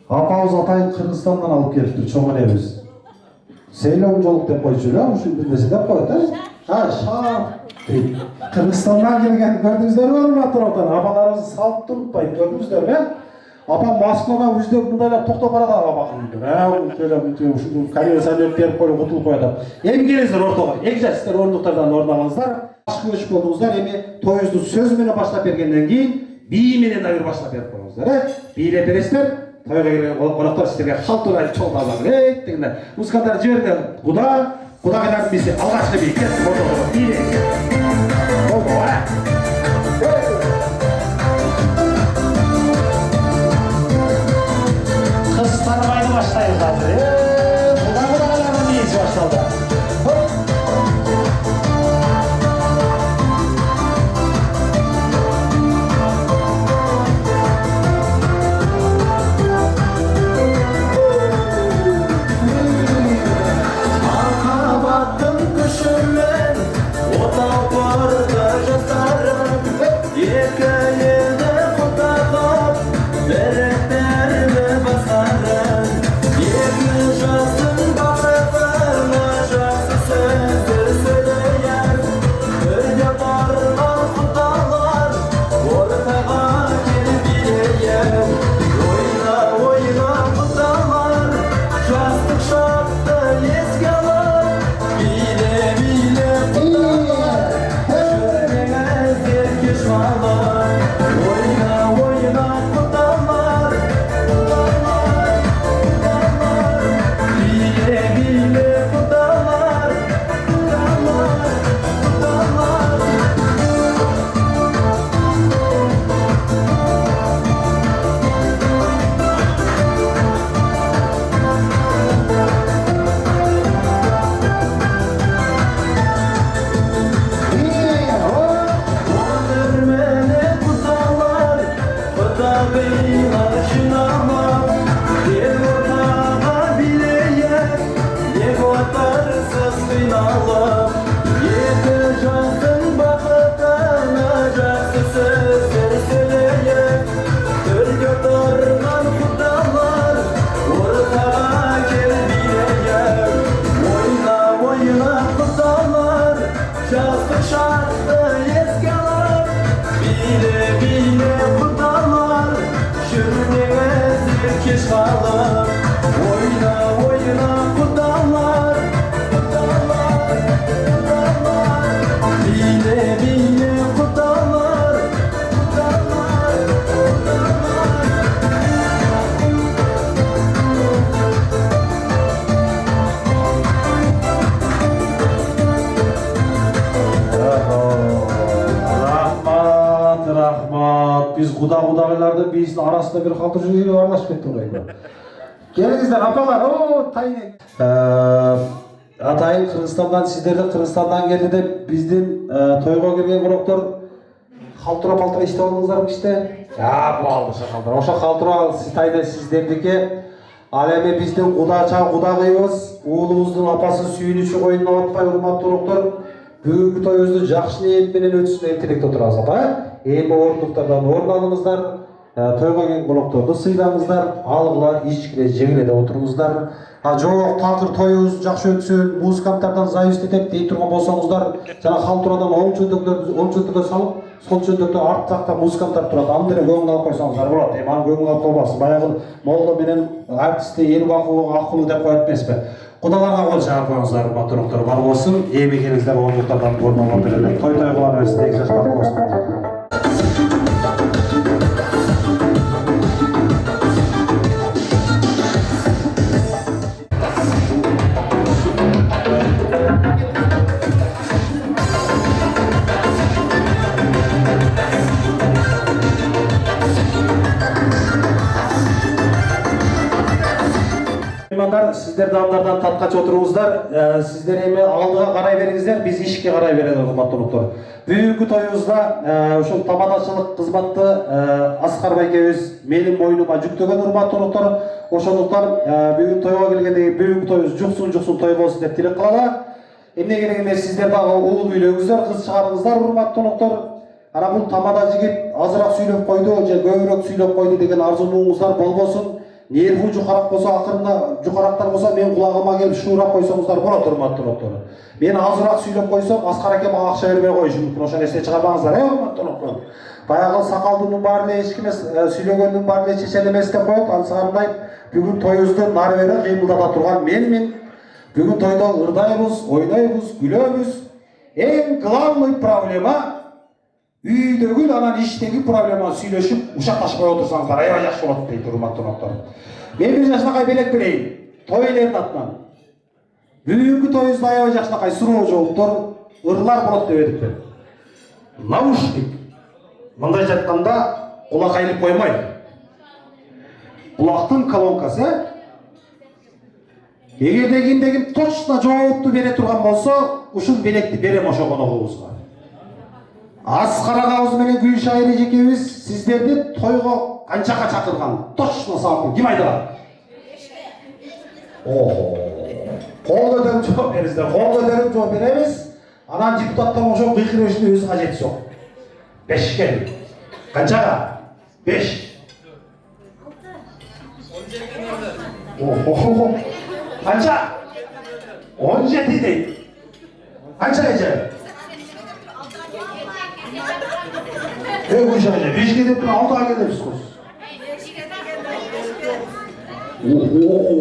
апабыз атайын Кыргызстандан алып келиптир, чоң энебиз. Сейлон жолук деп койчу эле, ушул билмесе деп коет, Кыргызстандан келген көрдүңүздөрбү, урматтуулуктар? Апаларыбыз салтты унутпайт, көрдүңүздөрбү? Апам Москвага үздеп мындайлар токтоп барат абакын. Ушул карьера салют берип коюп утулуп коет. Эми келиңиздер ортого. Эки жаш сиздер ордуктардан орун алыңыздар. Башкы өчүп болдуңуздар. Эми тоюбузду сөз менен баштап бергенден кийин бий менен да бир баштап берип коюңуздар. Бийлеп бересиздер. Тойга келген коноктор сиздерге калтырайт чоң тазалык дегенде. Музыканттар жиберди. Кудагыйлардын бийси алгачкы бий. Кетти ортого. Бийлеңиздер. Болду, ара. Кыстарбайды баштайбыз азыр. Кудагылардын бийси башталды. Basarım, yeni yazın bakımı kıynalım Yeteceksin bakıtına Jaksı sözler söyleyip Örgü darman kudalar Ortağa gelmeyeyim Oyna oyna kudalar Jaksı şartı eskalar Bile bile kudalar Şürmeye zirkeş kalır Oyna oyna kudalar Kudalar kudalar Bile bile kudalar Kudalar kudalar Rahmat. Biz kuda bizin arasında bir haltırcılığı aralashıp ketdi burayga. Gelingizler apalar. Oo, tayine. Atayın Kırgızстандан sizlerden Kırgızстандан geldi de bizden toyga kirgen konoktor haltıra paltıra iştеп aldыңыздарбы işte? Ya bu aldı şakalдар. Oşa haltıra tayine sizlerdeki al эми биздин кудача кудагыйыбыз уулубуздун апасын сүйүнүчү коюнуна батпай урматтуу конокtor бүгүнкү тоюбузду жакшы ниет менен өтүшүн эмтилекте отурабыз апа. Эми ордуктардан орун алыңыздар, тойго келген конокторду сыйлаңыздар, алгыла, ичкиле, жегиле деп отуруңуздар. Жок, такыр тоюбуз жакшы өтсүн, музыканттардан зависть этеп дей турган болсоңуздар, жана халтурадан оң чөндөккө салып, сол чөндөктө арт жакта музыканттар турат. Аны деле көңүл алып койсоңуздар болот. Эми аны көңүл алып койбосун. Баягы молдо менен артистти эл акылуу деп коет эмеспи. Кудаларга кол чыгарып коюңуздар, батыроктор бар болсун. Эми келиңиздер ордуктардан орун алып берели. Той кылар берсин, эки жаш бактуу болсун. Sizler de anlardan tatkaç oturuңуздар. Sizler эми алдыга карай бериңиздер, биз ишке карай берели, урматтуу конокtor. Бүгүнкү тоюбузда ушул тамадачылык кызматты Аскар байкебиз менин мойнума жүктөгөн, урматтуу конокtor. Ошондуктан бүгүн тойго келгендеги бүгүнкү тоюбуз жуксун той болсун деп тилек кылалы. Эмне керегинде сиздер дагы уул үйлөгүңүздөр, кыз чыгарыңыздар, урматтуу конокtor. Ана бул тамада жигит азыраак сүйлөп койду же көбүрөөк сүйлөп койду деген арзумууңуздар болбосун. Нерву жукарак болсо, акырында жукарактар болсо, мен кулагыма келип шуурап койсоңуздар болот, урматтуу конокtor. Мен азыраак сүйлөп койсом, Аскар аке мага акча бербей коюшу мүмкүн. Ошон эсте чыгарбаңыздар, урматтуу конокtor. Баягы сакалдын баары эле эч эмес, сүйлөгөндүн баары эле чечен эмес деп коет. Ансыгандай бүгүн тоюбузду нары бери кыймылдата турган менмин. Бүгүн тойдо ырдайбыз, ойнойбуз, күлөбүз. Эң главный проблема үйдөгү анан иштеги проблема сүйлөшүп ушакташпай отурсаңыздар аябай жакшы болот дейт, урматтуу конокtor. Мен бир жакшынакай белек берейин. Той элердин атынан. Бүгүнкү тоюбузда аябай жакшынакай суроо жооптор, ырлар болот деп едик. Наушник. Мындайча айтканда кулак айлып коймой. Кулактын колонкасы. Эгерде кимде точно жоопту бере турган болсо, ушул белекти берем ошо коногубузга. Аскар агабыз менен Гүлшайыр эжекебиз сиздерди тойго канчага чакырган? Точно саат ким айтат? Кол көтөрүп жооп бериңиздер. Кол көтөрүп жооп беребиз. Анан депутаттар ошо кыйкырыштын өзү кажети жок. 5ке. Канчага? 5. Канча? 17 дейт. Канча эже? Gülşah'ca 5 gidip 6 geliriz kız.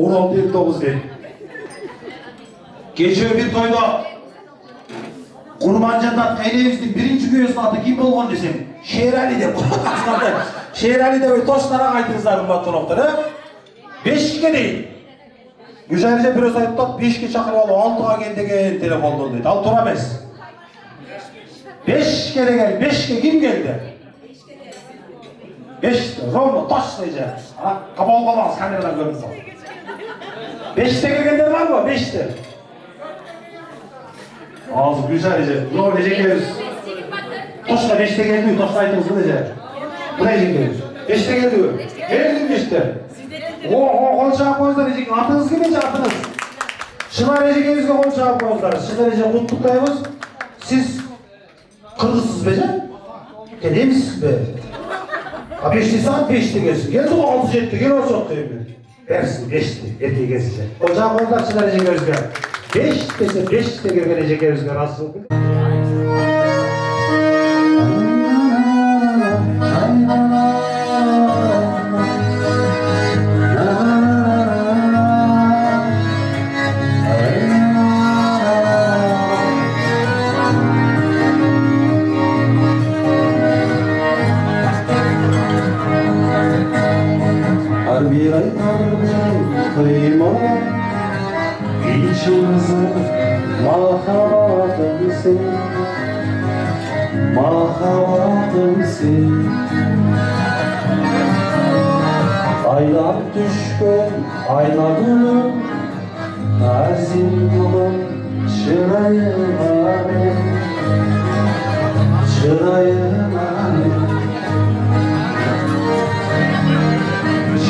16 değil 9 değil. Geçiyor bir toyda Kurmanca'da Teyleğimizin birinci köyüsünün adı kim olgun desem Şehrali de Şehrali de böyle toşlara kaytınızlar bu batonokları 5'ke değil. Gülşah'ca bir öz ayıpta 5'ke çakırı alı 6'a geldiğin telefonda dedi. Al duramaz. 5'ke de gel. 5'ke kim geldi? 5 ровно точно же. Kapalı kalmaz kameradan görün sal. 5'te gelgenler var mı? 5'te. Az güzel же. Ne olacak geliyoruz? Точно 5'te geldi. Точно aytınız bu nece? Bu nece geliyoruz? 5'te geldi. Geldim 5'te. Kol çağ koyuzlar nece? Atınız gibi nece atınız? Çınar ejegengizge kol çağıp koyuңуздар. Çınar eже куттуктайбыз. Siz Kırgızsız be can? Nemisiz be? A 5'te saat 5'te gelsin. Gel o 6-7'te gel o çok diyeyim ben. Versin 5'te erkeğe gelsin. Ocağı koyuңдар Çınar ejegengizge. 5 dese 5'te gelgen ejegengizge nasıl? Bir aylardır kıyma İçimizi mahavatımsın Mahavatımsın Aylar düşkün aynadım Nazim kulum çırayıma Çırayıma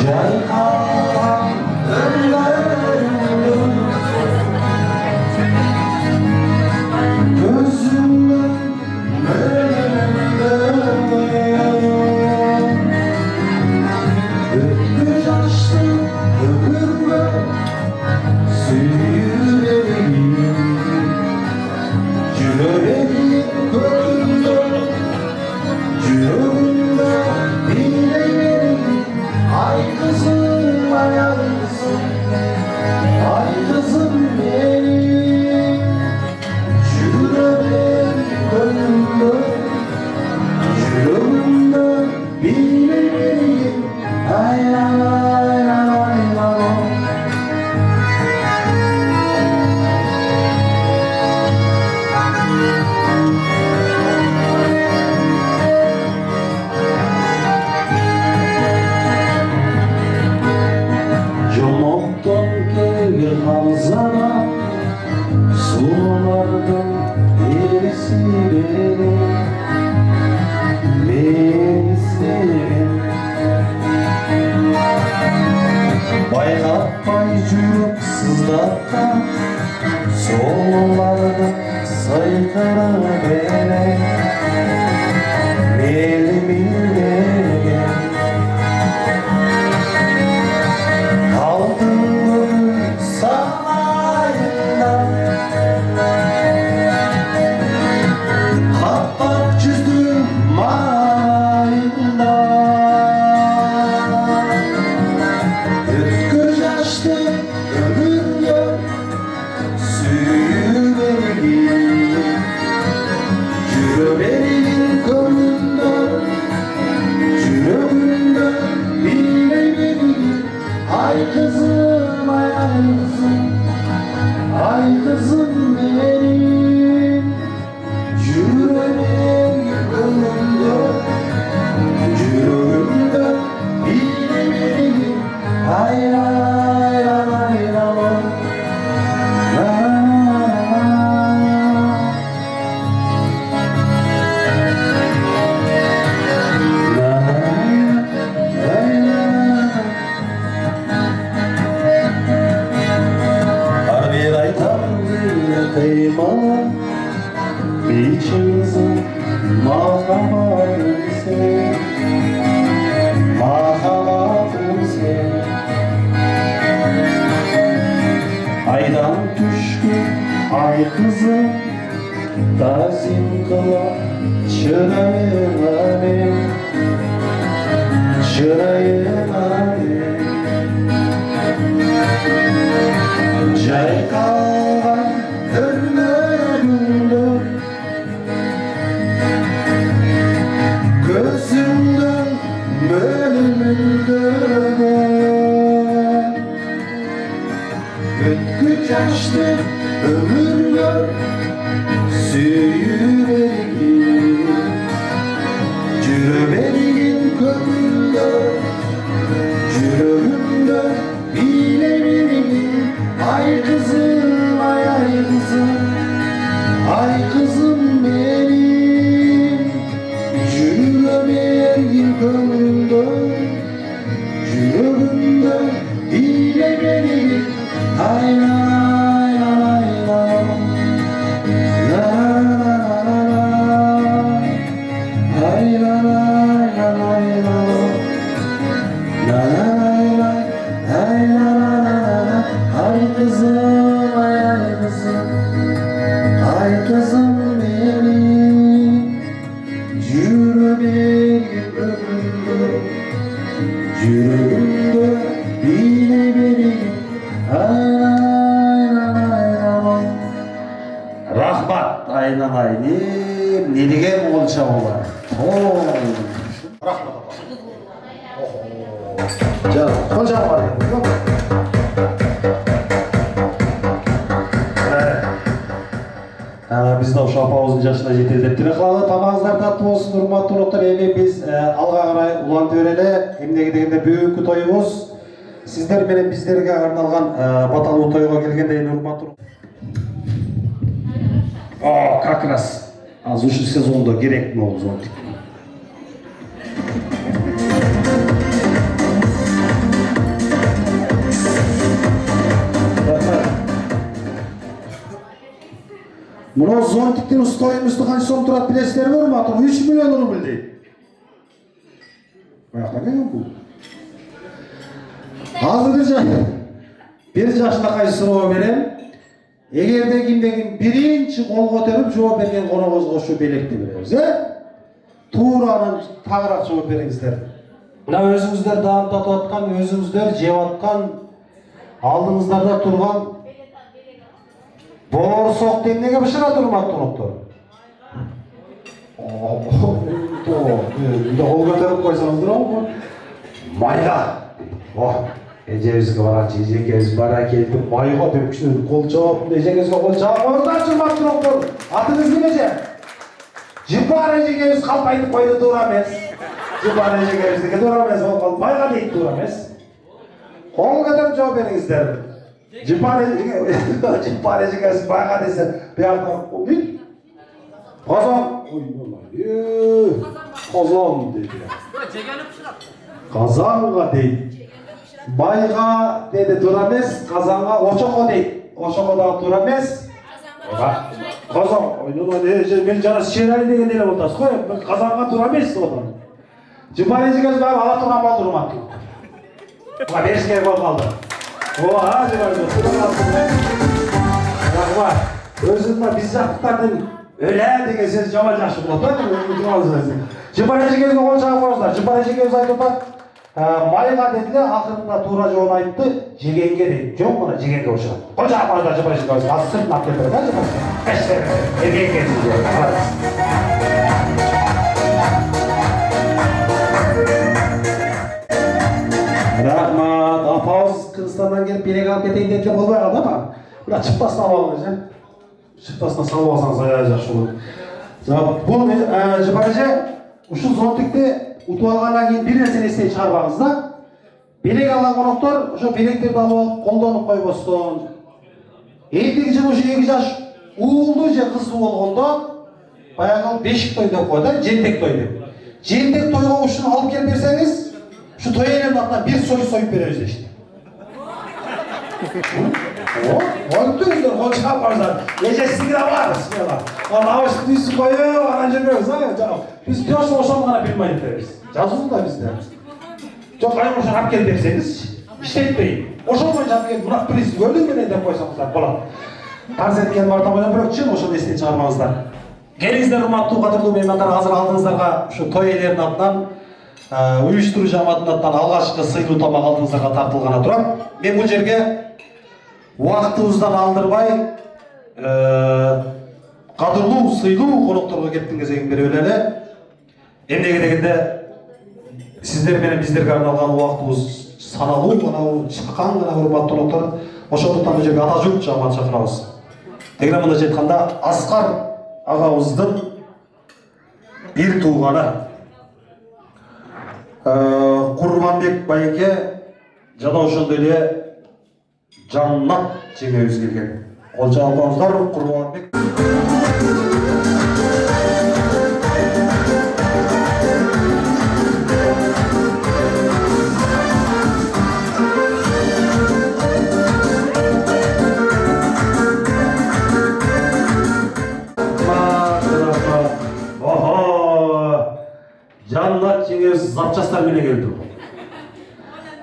Ceyhan önlerim Gözümün önünde Öpüş açtım ömürme Süyülerim Yüreğim gönlümde Yüreğimde bilelim Ay kızım, ay kızım, ay kızım benim Yüreğim gönlümde, yüreğimde bilelim Ay ay ay ay ay Yoluktan gelir manzara Sulardan birisi beni Bayrakpay жүріп сыздатқан Соларды сайқыра бере Мені билеген Kaldım sarayında Kapak çizdüm mayında Göz açtı ömürge Suyu vergin Yüreğin gönlünde Yüreğimde bilemedim Ay kızım, ay kızım, ay kızım benim Yüreğim gönlümde, yüreğimde bilemedim Ay ay ay ay ay Bir aydan bir kıyma İçimizin mahavatın sen Mahavatın sen Aydan düşkün ay kızım Tazim kıla çırayına benim Çırayına benim Cay kalgan önlerimde Gözümden bölümünde Ötküç açtı ömürler Süyülerim Yüreğin gönlünde Yüreğimde bilemedim Ay kızım kızım benim, yürümeyin ömrümde, yürüdüğümde bile benim, aynan. Rahmat, aynan aynim, ne degen olça olar. Rahmat. Canım, koca var ya, yok mu? Biz de uşaq apamыздың жашына жетеді деп тілек қылалы. Тамағыңыздар татты болсын, урматтуу қонақтар. Эми биз алга карай улантып берели. Эмнеге дегенде бүгүнкү тоюбуз сиздер менен биздерге арналган баталуу тойго келгендей урматтуу. Как раз азыр ушул сезондо керек могул зонтик. Мына зонтиктин стоимости канча сом турат билесиздерби урматтуу? 3 миллион рубль дейт. Баягы келген бул. Азыр бир жашынакай суроо берем. Эгерде кимдегин биринчи кол көтөрүп жооп берген коногубузга ошо белекти беребиз, Туураны тагыраак жооп бериңиздер. Мына өзүңүздөр даам татып аткан, өзүңүздөр жеп аткан, алдыңыздарда турган боорсокту эмнеге бышырат урматтуу коноктору? Кол көтөрүп койсоңуздар, майга. Эжебизге барачы, эжеңкебиз бара келди, майга деп кичине кол жаап, эжеңизге кол жаап коюңдарчы урматтуу коноктору. Атыңыз ким эже? Жыпар эжеңкебиз калп айтып койду, туура эмес. Жыпар эжеңкебиздики туура эмес, ол майга дейт, туура эмес. Кол көтөрүп жооп бериңиздер. Жыпар эжеңкебиз майга десе, биякта Казан, Казан дейт. Казанга дейт. Майга деди туура эмес, казанга очоко дейт. Ошого дагы туура эмес. Казан, мен жана шерали деген эле болтасыз го, казанга туура эмес одан. Жыпар эжеңкебиз дагы ала турган болду урматтуу. Бериш керек болуп калды. Рахмат. Өзүңүздөр биз жактардын өлө деген сөз жаман жакшы болот. Жыпар эжеңкебизге кол чаап коюңуздар. Жыпар эжеңкебиз айтып атат. Майга деди эле, акырында туура жоон айтты, жегенге дейт. Жок, мына жегенге окшойт. Кол чаап коюңуздар Жыпар эжеңкебиз. Азыр сыртын алып келип берет, Жыпар эжеңкебиз. Рахмат. Апабыз Кыргызстандан келип белек алып кетейин деп болбой калды ма? Мына чыптасына алып алыңыз, Чыптасына салып алсаңыз аябай жакшы болот. Бул Жыпар эже, ушул зонтикти утуп алгандан кийин бир нерсени эстен чыгарбаңыз да. Белек алган коноктор ошо белектерди алып алып колдонуп койбостон. Элдиги жылы ушу 2 жаш уулду же кыздуу болгондо баягы бешик той деп коет, жентек той деп. Жентек тойго ушуну алып келип берсеңиз, şu toy eğlenme hatta bir soy soyup veririz işte. Koydunuzdur, kol çıkartmazlar. Gecesi de var, bismillah. Allah'a ışık düzsü koyuyor, anacı görüyoruz ha canım. Biz diyoruz oşamlara bilmeyin deriz. Yazılı da bizde. Çok ayın oşan hap gelip derseniz, işletmeyin. Oşamayın hap gelip, bırak priz, gördün mü ne de koysanızlar, falan. Tarz etken var tabi bırak için oşan esneyi çağırmazlar. Gelinizler urmattуу кадырлуу меймандар, азыр алдыңыздарга ушу той ээлеринин атынан уюштуруу жамаатынын атынан алгачкы сыйлуу тамак алдыңыздарга тартылганы турат. Мен бул жерге убактыбыздан алдырбай кадырлуу сыйлуу конокторго кептин кезегин берип эле. Эмнеге дегенде сиздер менен биздерге арналган убактыбыз саналуу, мына чакан гана урматтуу коноктор. Ошондуктан бул жерге ата журт жамаат чакырабыз. Тегере мындайча айтканда Аскар агабыздын бир тууганы Курманбек байке жана ошондой эле Жаннат жеңебиз келген. Кол чабыңыздар Курманбек. Жаннат жеңебиз запчастар менен келди.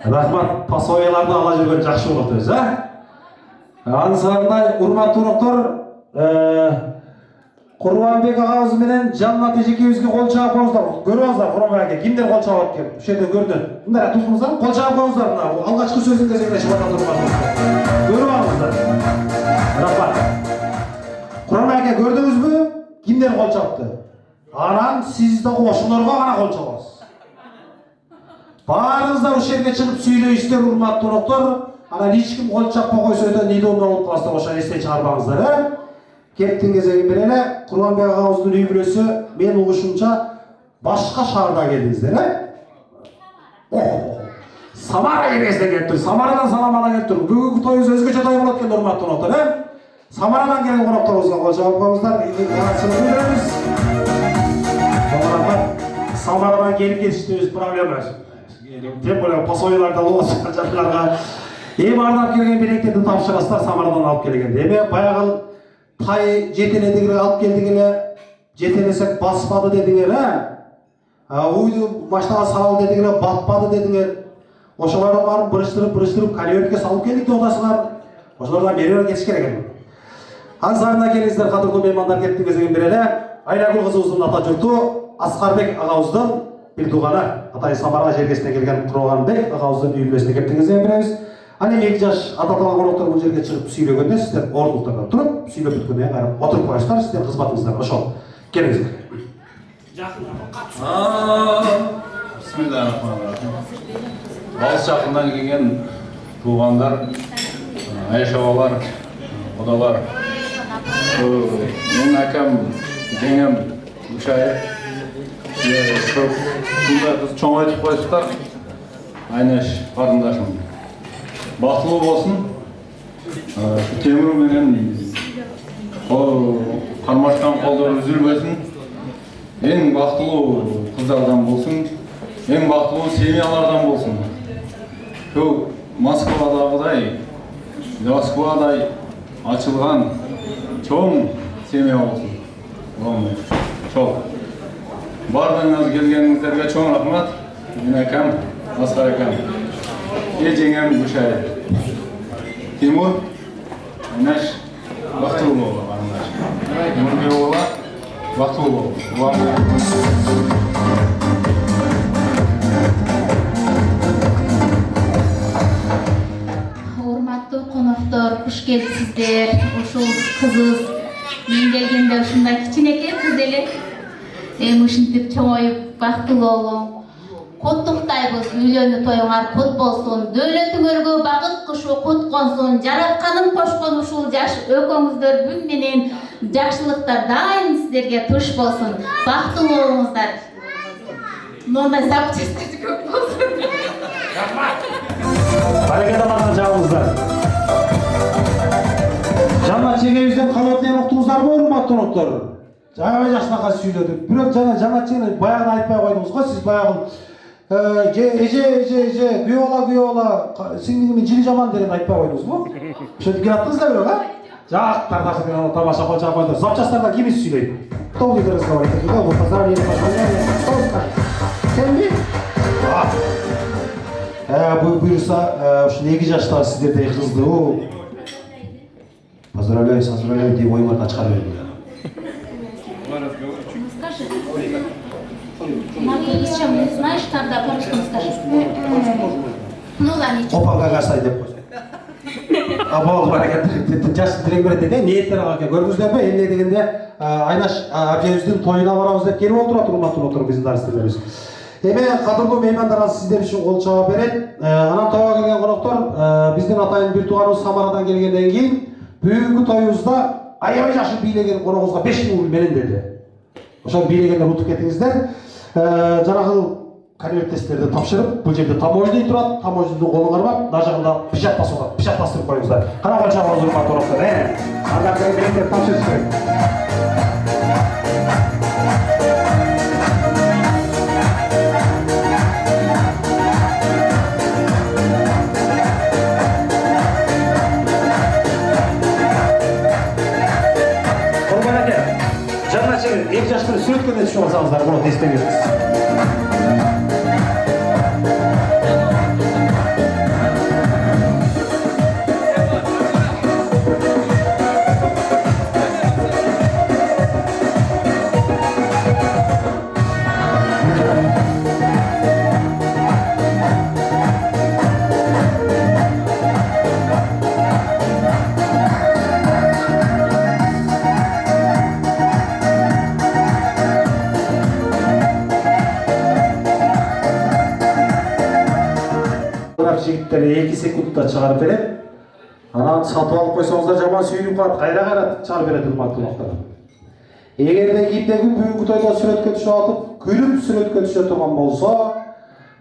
Рахмат, пасояларды ала жүргөн жакшы болот өзү, Ансыраңдай урматтуу коноктор, Курбанбек агабыз менен Жаннат эжекебизге кол чаап коюңуздар. Көрүп алыңыздар Курбанбек аке, кимдер кол чаап атып келип, ушул жерде көрдү. Мындай тукумуздар кол чаап коюңуздар мына алгачкы сөзүңдө жеңилешип атат. Көрүп алыңыздар. Рахмат. Курбанбек аке көрдүңүзбү? Кимдер кол чапты? Анан сиз да ошолорго гана кол чабасыз. Баарыңыздар ушул жерге чыгып сүйлөйсүздөр, урматтуу коноктор. Анан эч ким кол чаппай койсо да недомдо болуп каласыздар, ошону эстен чыгарбаңыздар, Кептин кезеги менен эле Курбанбек агабыздын үй бүлөсү мен угушумча башка шаардан келдиңиздер, Самара кересинен келиптир. Самарадан салам ала келиптир. Бүгүнкү тоюбуз өзгөчө той болот экен, урматтуу коноктор, Самарадан келген конокторубузга кол чабып коюңуздар. Самарадан келип кетишти өз проблема. Тем более посойларда болсо жакларга ардап келген билектерди тапшырасыздар, Самарадан алып келгенде. Эми баягы тай жетеледигире алып келдик эле, жетелесек баспады дедиңер, Уйду машинага салалы дедиңер, батпады дедиңер. Ошолорду барып бырыштырып конвертке салып келдик деп атасыңар. Ошолордон бери кетиш керек экен. Аңсарына келиңиздер, кадырлуу меймандар, Кептин кезеген бери эле Айнагүл кызыбыздын ата журту Аскарбек агабыздын бир тууганы, Атай Самара жергесинен келген Курбанбек агабыздын үй бүлөсүнө Кептин кезеген беребиз. Аны 2 жаш ата-бала коноктор бул жерге чыгып сүйлөгөндө сиздер ордуктардан туруп, сүйлөп бүткөндөн кийин кайра отуруп коесуздар, сиздер кызматыңыздар ошол. Келиңиздер. Бисмиллахиррахманиррахим. Алыс жакындан келген туугандар, айшабалар, кудалар. Менин акам, жеңем Ушай. Бундай кыз чоң айтып коюптар. Айнаш карындашым. Бактылуу болсун. Темир менен кармашкан колдору үзүлбөсүн. Эң бактылуу кыздардан болсун. Эң бактылуу семьялардан болсун. Көп Москвадагыдай, Москвадай ачылган чоң семья болсун. Чоң. Бардыңыз келгениңиздерге чоң рахмат. Мен акам, Аскар акам. Жеңем Ушай. Тимур, Айнаш, бактылуу болу, карындаш. Тимурбек болу, бактылуу болу. Урматтуу коноктор, куш келипсиздер. Ушул кызыбыз мен келгенде ушундай кичинекей кыз эле. Эми ушинтип чоңоюп бактылуу болуң. Куттуктайбыз, үйлөнүү тоюңар кут болсун, дөөлөтүңөргө багыт кушуу кут консун, жаратканын кошкон ушул жаш экөөңүздөр бүн менен жакшылыктар дайым сиздерге туш болсун. Бактылуу болуңуздар. Мындай сапчастар көп болсун. Барекет алаңыздар, жабыңыздар. Жаннат жеңебизден калып отурган уктуңуздарбы, урматтуу коноктор? Жаңа жакшынака сүйлөдүк. Бирок Жаннат жеңе баягы айтпай койдуңуз го, сиз баягы күйөө бала, сиңдигиmin жили жаман деген айтпай койдуңузбу? Ошентип келаттыңыз да бирок, Жактар ташыган тамаша кол чаап койдуңар. Запчастардан ким сүйлөйт? Кто будет разговаривать? Вот поздравление, пожалуйста. Сенби? Буюрса, ушул 2 жаштагы сиздердей кызды, поздравляю деп оюңардан чыгара бердиңер. Чем не знаешь, тогда по-русски скажи. Ну ладно. Опа, гасай деп койсун. Болду, баракет. Жаш тилек берет экен, ниеттер алып көрдүңүздөрбү? Эмне дегенде Айнаш абжебиздин тоюна барабыз деп келип отурат, урматтуу коноктор, биздин дарыстарыбыз. Эми кадырлуу меймандар сиздер үчүн кол чаап берет. Анан тойго келген коноктор, биздин атайын бир тууганыбыз Самарадан келгенден кийин бүгүнкү тоюбузда аябай жакшы бийлеген коногубузга 5000 рубль менен берди. Ошол бийлегендер утуп кетиңиздер. Жанагы конверттестерди тапшырып, бул жерде таможня турат, таможнядын колуңар бар, мына жагында печать басып атат, печать бастырып коюңуздар. Кана кол чабыңыз, урматтуу коноктор, Анда билеттерди тапшырыш керек. Эки жаштар сүрөткөндө түшүп алсаңыздар, буну эстеңиз. жигиттер 2 секундта чыгарып берет. Анан сатып алып койсоңуздар жаман сүйүнүп калат, кайра чыгарып берет урматтуу конокторум. Эгерде кийинде күн бүгүнкү тойдо сүрөткө түшүп атып, күлүп сүрөткө түшө турган болсо,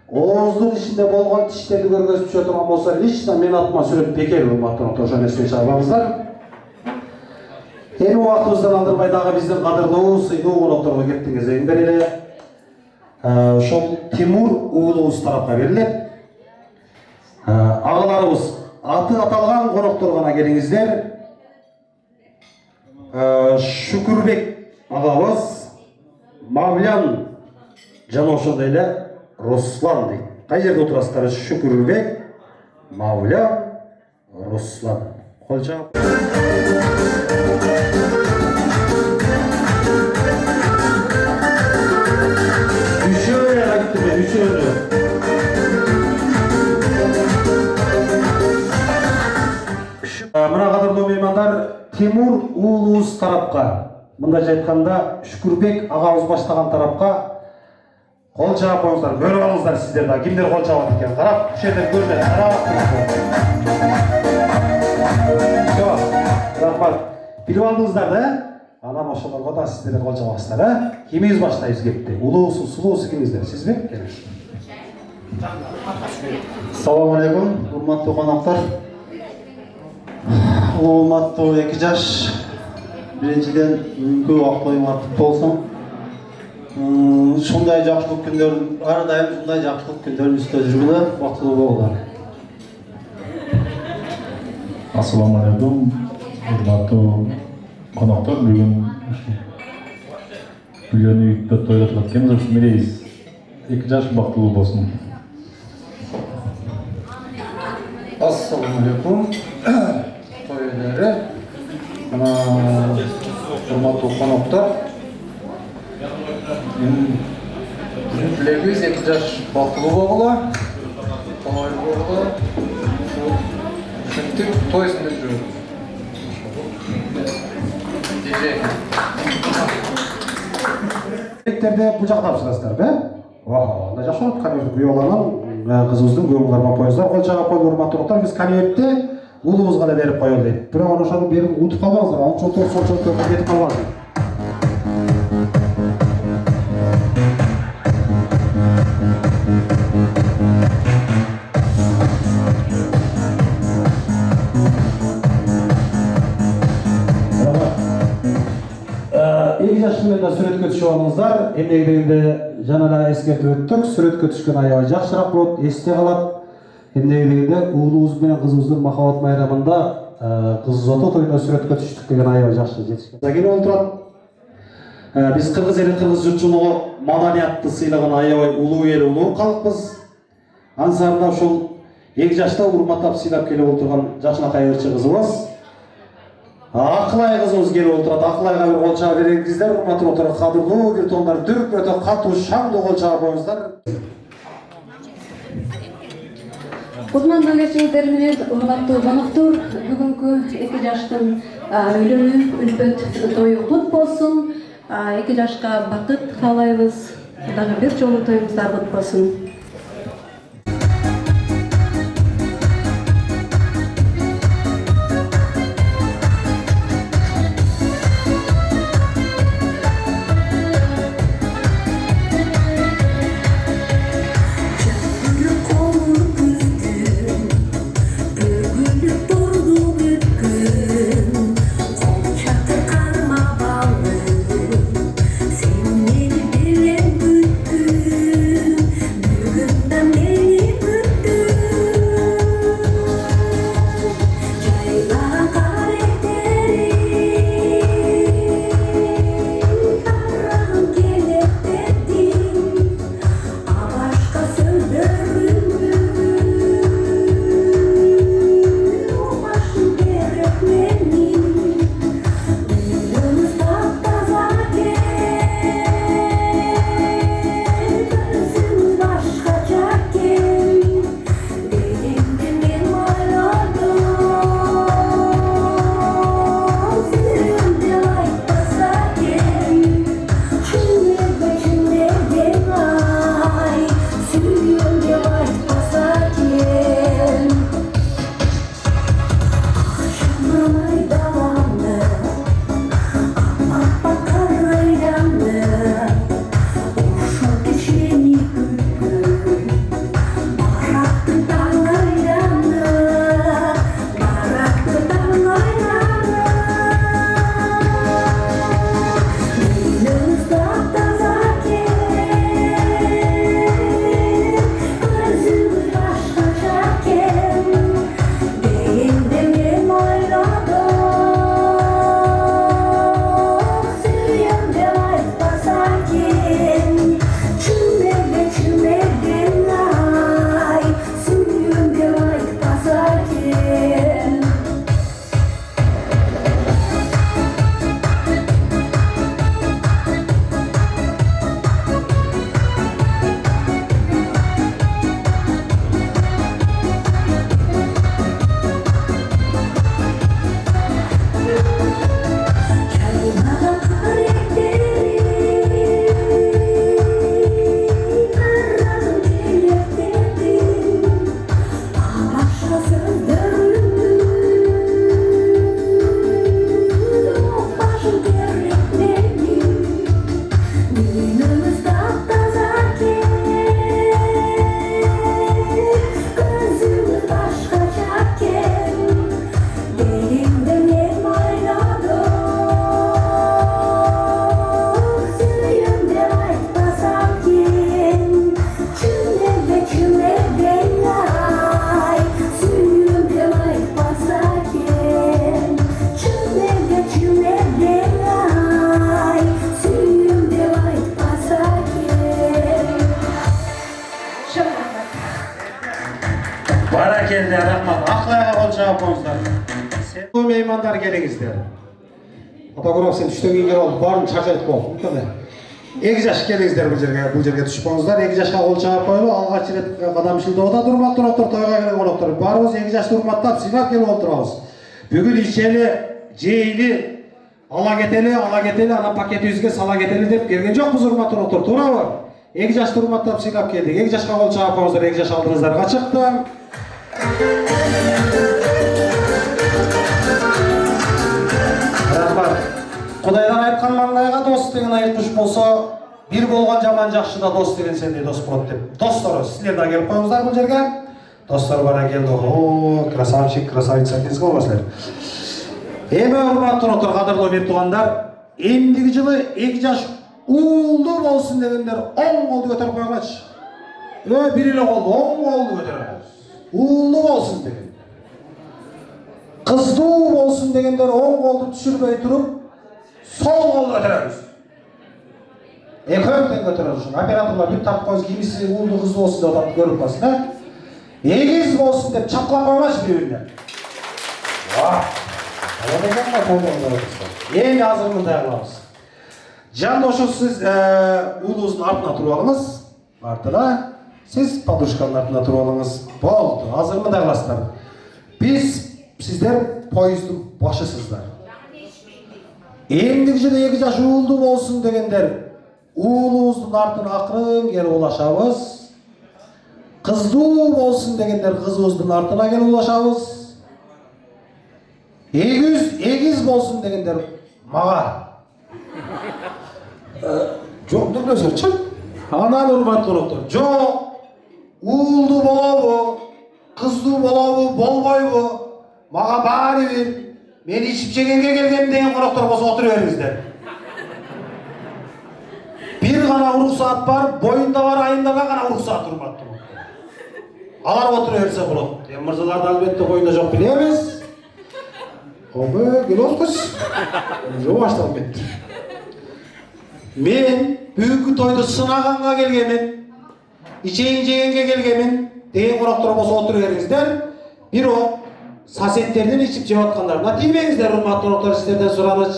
ооздун ичинде болгон тиштерди көргөзүп түшө турган болсо, лично мен атыма сүрөт бекер урматтуу конокторум, ошону эсте чыгарбаңыздар. Эми убактыбыздан алдырбай дагы биздин кадырлуу, сыйдуу конокторго кеттин кезегин берели. Ошол Тимур уулубуз тарапка берилет. Агаларыбыз аты аталган конокторго гана келиңиздер. Шүкүрбек агабыз, Мавлян жана ошондой эле Руслан дейт. Кай жерде отурасыздар? Шүкүрбек, Мавлян, Руслан. Кол чаап. Мына кадырлуу меймандар, Тимур уулубуз тарапка, мындайча айтканда Шүкүрбек агабыз баштаган тарапка кол чаап коюңуздар. Көрүп алыңыздар сиздер да кимдер кол чаабат экен. Карап, ушул жерден көрүнөт. Рахмат. Билип алдыңыздар да? Анан ошолорго да сиздер кол чаабасыздар, а? Кимиз баштайбыз кепти? Улуусу, сулуусу кимиздер? Сизби? Келиңиз. Assalomu alaykum, hurmatli qonoqlar. Hurmatli 2 yosh. Birinchidan bugungi vaqt to'yinglar qutlug' bo'lsin. Shunday yaxshilik kunlar, har doim shunday yaxshilik kunlar ustida yurg'lar, baxtli bo'linglar. Assalomu alaykum, hurmatli qonoqlar. Bugun uylarni uyda to'y o'tkazganmiz, shunday 2 yosh baxtli bo'lsin. Assalamu alaykum. Toy ээлери. Мына урматтуу коноктор. Биздин тилегибиз 2 жаш бактылуу болгула. Той болгула. Ушинтип той үстүндө жүрөбүз. Эктерде бул жакта тапшырасыздарбы? Анда жакшы болот. Конверт күйөөлөрүн кызыбыздын көңүл кармап коюңуздар. Кол чаап коюп урматтуу конокторлор, биз конвертти уулубузга эле берип коелу дейт. Бирок ошону берип унутуп калбаңыздар. Ончолук кетип калбаңыздар. Жашында сүрөткө түшүп алыңыздар. Эмнеге дегенде жана эле эскертип өттүк. Сүрөткө түшкөн аябай жакшыраак болот, эсте калат. Эмнеге дегенде уулубуз менен кызыбыздын махабат майрамында кыз зото тойдо сүрөткө түштүк деген аябай жакшы жетишкен. Келип отурат. Биз кыргыз эли, кыргыз журтчулугу маданиятты сыйлаган аябай улуу эл, улуу калкпыз. Ансарында ушул 2 жашта урматтап сыйлап келип отурган жакшынакай ырчы кызыбыз. Акылай кызыбыз келип отурат. Акылайга бир кол чаап бериңиздер. Урматтуу конокторлор, кадырлуу бир тондар дүрүп өтө катуу шаңдуу кол чаап коюңуздар. Кутмандуу кечиңиздер менен урматтуу коноктор, бүгүнкү 2 жаштын үйлөнүү үлпөт тою кут болсун. 2 жашка бакыт каалайбыз. Дагы бир жолу тоюңуздар кут болсун. Sen beni bilen büyüttün. koyunuzlar. Bu meymanlar gelingizler. Fotoğraf sen düştüğün gibi oldu. Barın çarşayıp oldu. Eki jaş gelingizler bu жерге düşüp koyunuzlar. Eki jaşka kol çağırıp koyulu. Alğaç rет kadam işildi. Oda durmaktan otur toyga gelen konuklar. Barımız eki jaşты urmattap sыйнап келип отурабыз. Бүгүн ичели, жейли, ала кетели, ана пакетибизге сала кетели деп келген жокпуз урматтуу конуктар. Туурабы? Eki jaşты урматтап сыйнап келдик. Eki jaşка кол чаап коюңуздар. Eki jaş алдыңыздарга чыкты. Рахмат. Кудайдан айткан маңдайга дос деген айткыш болсо, бир болгон жаман жакшы да дос деген сендей дос болот деп. Достор, силер да келип коюңуздар бул жерге. Достор бара келди. О, красавчик, красавица дейсиз го силер. Эми урматтуу конуктар, кадырлуу бир туугандар, эмдиги жылы 2 жаш уулду болсун дегендер 10 колду көтөрүп койгулачы. Бир эле колду 10 колду көтөрөбүз. Уулду болсун деген. Кыздуу болсун дегендер 10 колду түшүрбөй туруп, сол колду көтөрөбүз. Экөөтөн көтөрөбүз. Операторлор бир тап коюз, кимиси уулду кыздуу болсун деп атап көрүп калсын, да? Эгиз болсун деп чапкан койгулачы бири-бирине. Эми азыр мындай кылабыз. Жандошу сиз уулуңуздун артына туруп алыңыз. Артына. Сиз подушканын артына туруп алыңыз. Болду. Азыр мындай кыласыздар. Сиздер поезддун башысыздар. Эмдиги жылы 2 жаш уулду болсун дегендер уулубуздун артына акырын келип улашабыз. Кыздуу болсун дегендер кызыбыздын артына келип улашабыз. Эгиз болсун дегендер мага. Жок, нөмөрчү. Анан урматтуу конуктар. Жок. Уулду болобу, кыздуу болобу, болбойбу? Мага баары бир. Мен ичип жегенге келгем деген конуктар болсо отура бериңиздер. Бир гана уруксаат бар, боюнда бар айымдарга гана уруксаат урматтуу конуктар. Алар отура берсе болот. Мырзаларды албетте боюнда жок билебиз. Обе, келоскуз. Жо башталып кетти. Мен бүгүнкү тойду сынаганга келгемин, ичейин жегенге келгемин деген конуктар болсо отура бериңиздер. Бирок сасеттерден ичип жеп аткандарына тийбеңиздер, урматтуу конуктар, сиздерден сураныч.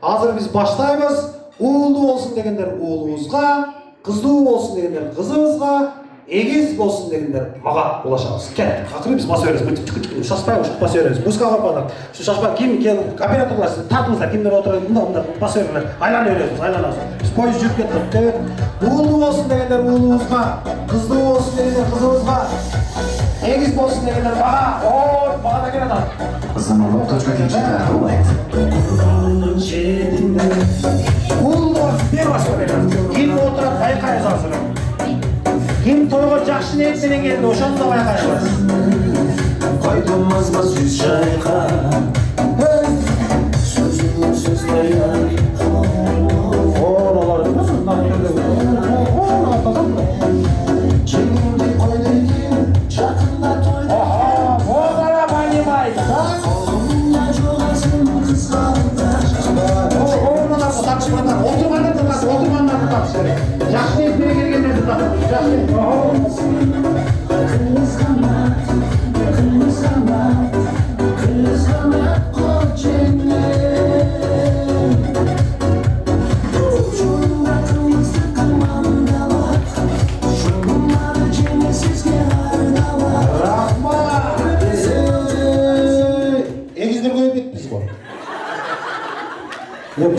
Азыр биз баштайбыз. Уулду болсун дегендер уулубузга, кыздуу болсун дегендер кызыбызга, эгиз болсун дегендер мага улашабыз. Кет, акыры биз баса беребиз. Шашпай, баса беребиз. Музыка капкандар. Шу шашпай, ким кел, операторлар тартыңыздар, кимдер отурат, мындай баса бериңер. Айланып беребиз, айланабыз. Биз поезд жүрүп кетти. Уулду болсун дегендер уулубузга, кыздуу болсун дегендер кызыбызга, эгиз болсун дегендер мага. О, мага да келет. Заманлык точка кенчекте улайт. Уулду бер баса беребиз. Ким отурат, айкай жазсын. Ким тойго жакшы ниет менен келди, ошону да байкайбыз. Кайтылмазга сүз жайка. Сөзүңө сөз таяр. Олар мындан келди. Жеңимди койдойдум, жакында тойда. Богара понимай. Колумда жогасың кызганда. Оңона тапшыргандар, отургандарды тапшырды. Жакшы ниет менен келгендерди тапшырды.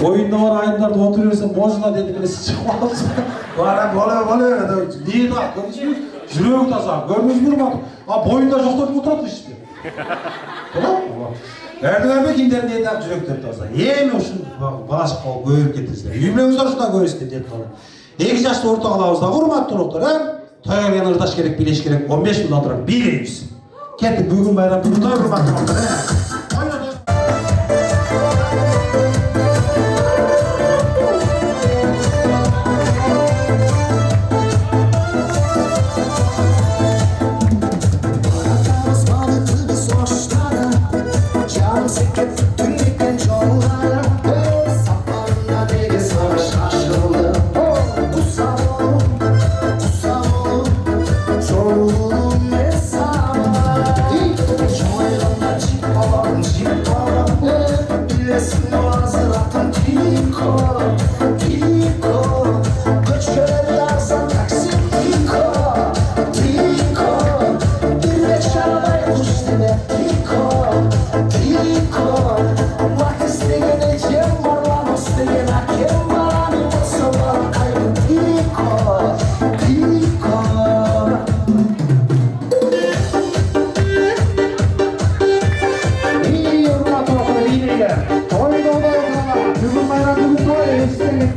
Boyunda var ayımlarda oturuyorsun, bozuna dedi birisi çıkmaz. Bana böyle niye daha görürsünüz? Жүрегі таза, көрдіңіз бе ұрматып? Бойында жоқтар отырады işte. Tamam mı? Erdoğan'da kimden diye daha жүректер таза. Ең үшін балашық қауып көріп кетіңіздер. Үйімлеңіздер ұшына көресіздер деді қалай. 2 жашты орта қалауыздағы ұрматты ұрықтар, тойға келген ұрдаш керек, билеш керек, 15 жылдан тұрып билейміз. Кеттік бүгін байрам, бүгін той ұрматты ұрықтар.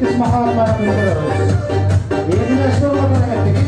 eskisi mahalatlarını bildiririz. Yeni nesil olarak ettik.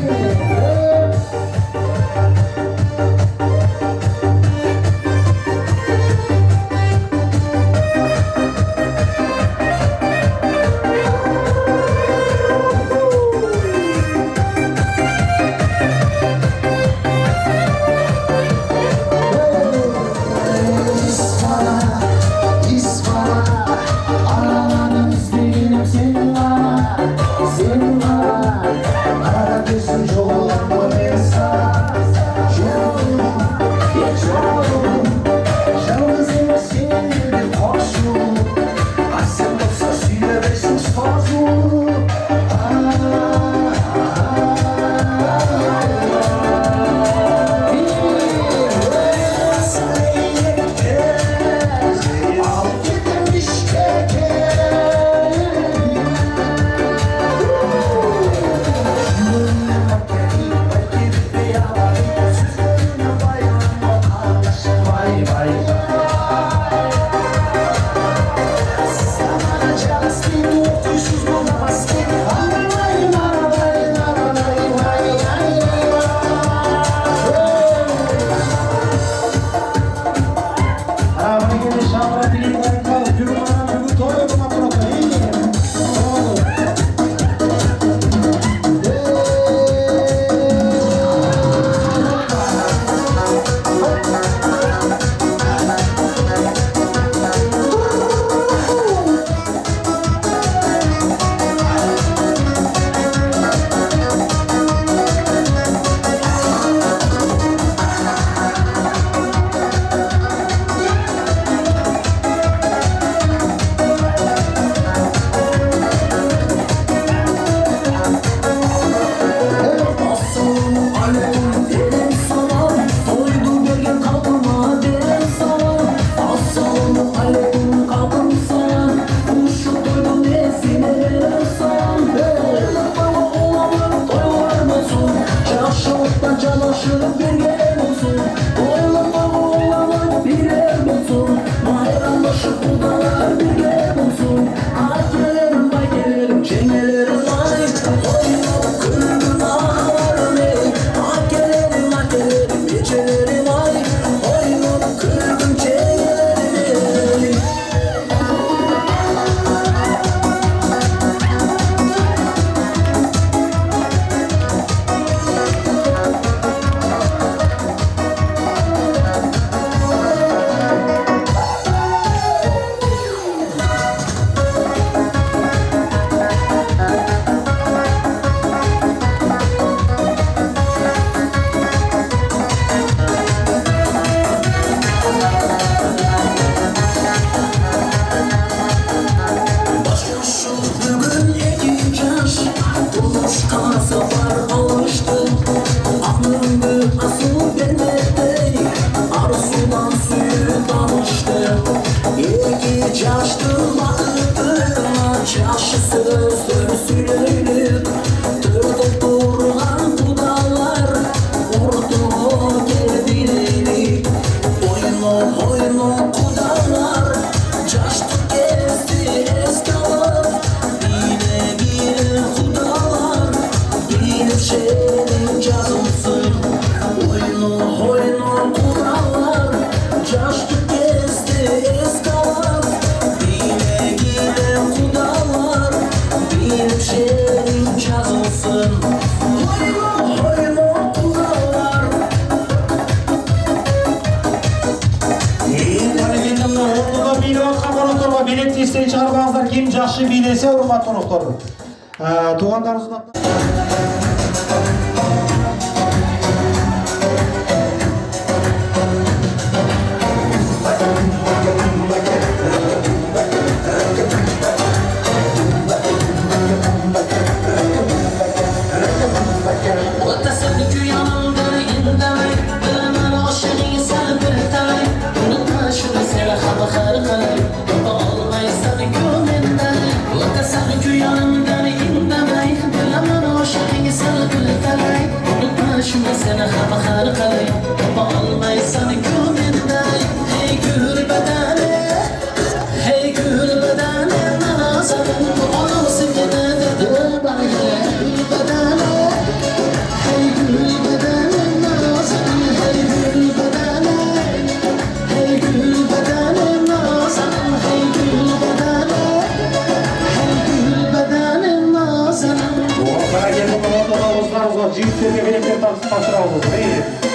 Bilet listeyi çıkarmanızlar. Kim жақсы билесе, урматтуу коноктор. Туугандарыбыздын Yanımdan inlemey, bilemem ошо жигиттерге белектер тапшырабыз.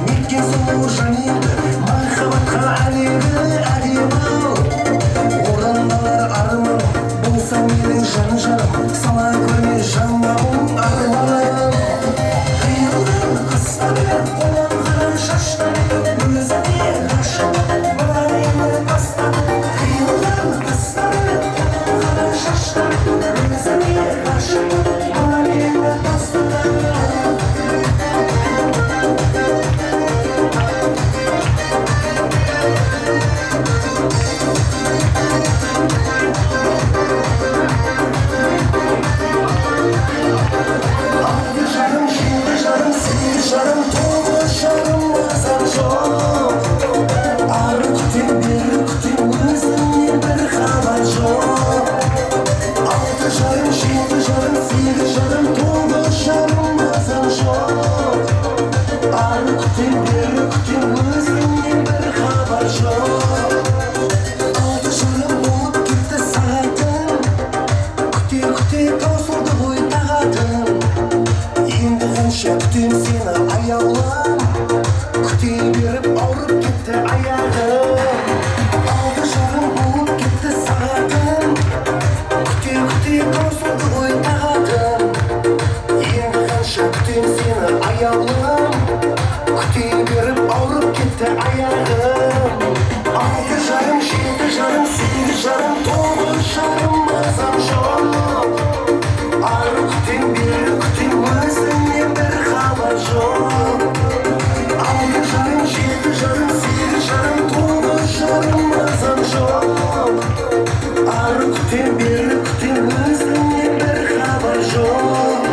Неткен сұлу жан еді күтем сені аяулым күте беріп ауырып кетті аяғым 6 жарым болып кетті сағатым күте таусылды ғой тағатым енді қанша күтем сені аяулым күте беріп ауырып кетті аяғым 6 жарым 7 жарым 8 жарым 9 жарым мазам жоқ ары күтем бері күтем өзіңнен бір хабар жоқ 6 жарым 7 жарым 8 жарым 9 жарым мазам жоқ ары күтем бері күтем өзіңнен бір хабар жоқ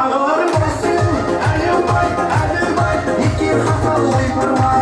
Ағаларым басым, әлі бай, екі хата ойпырмай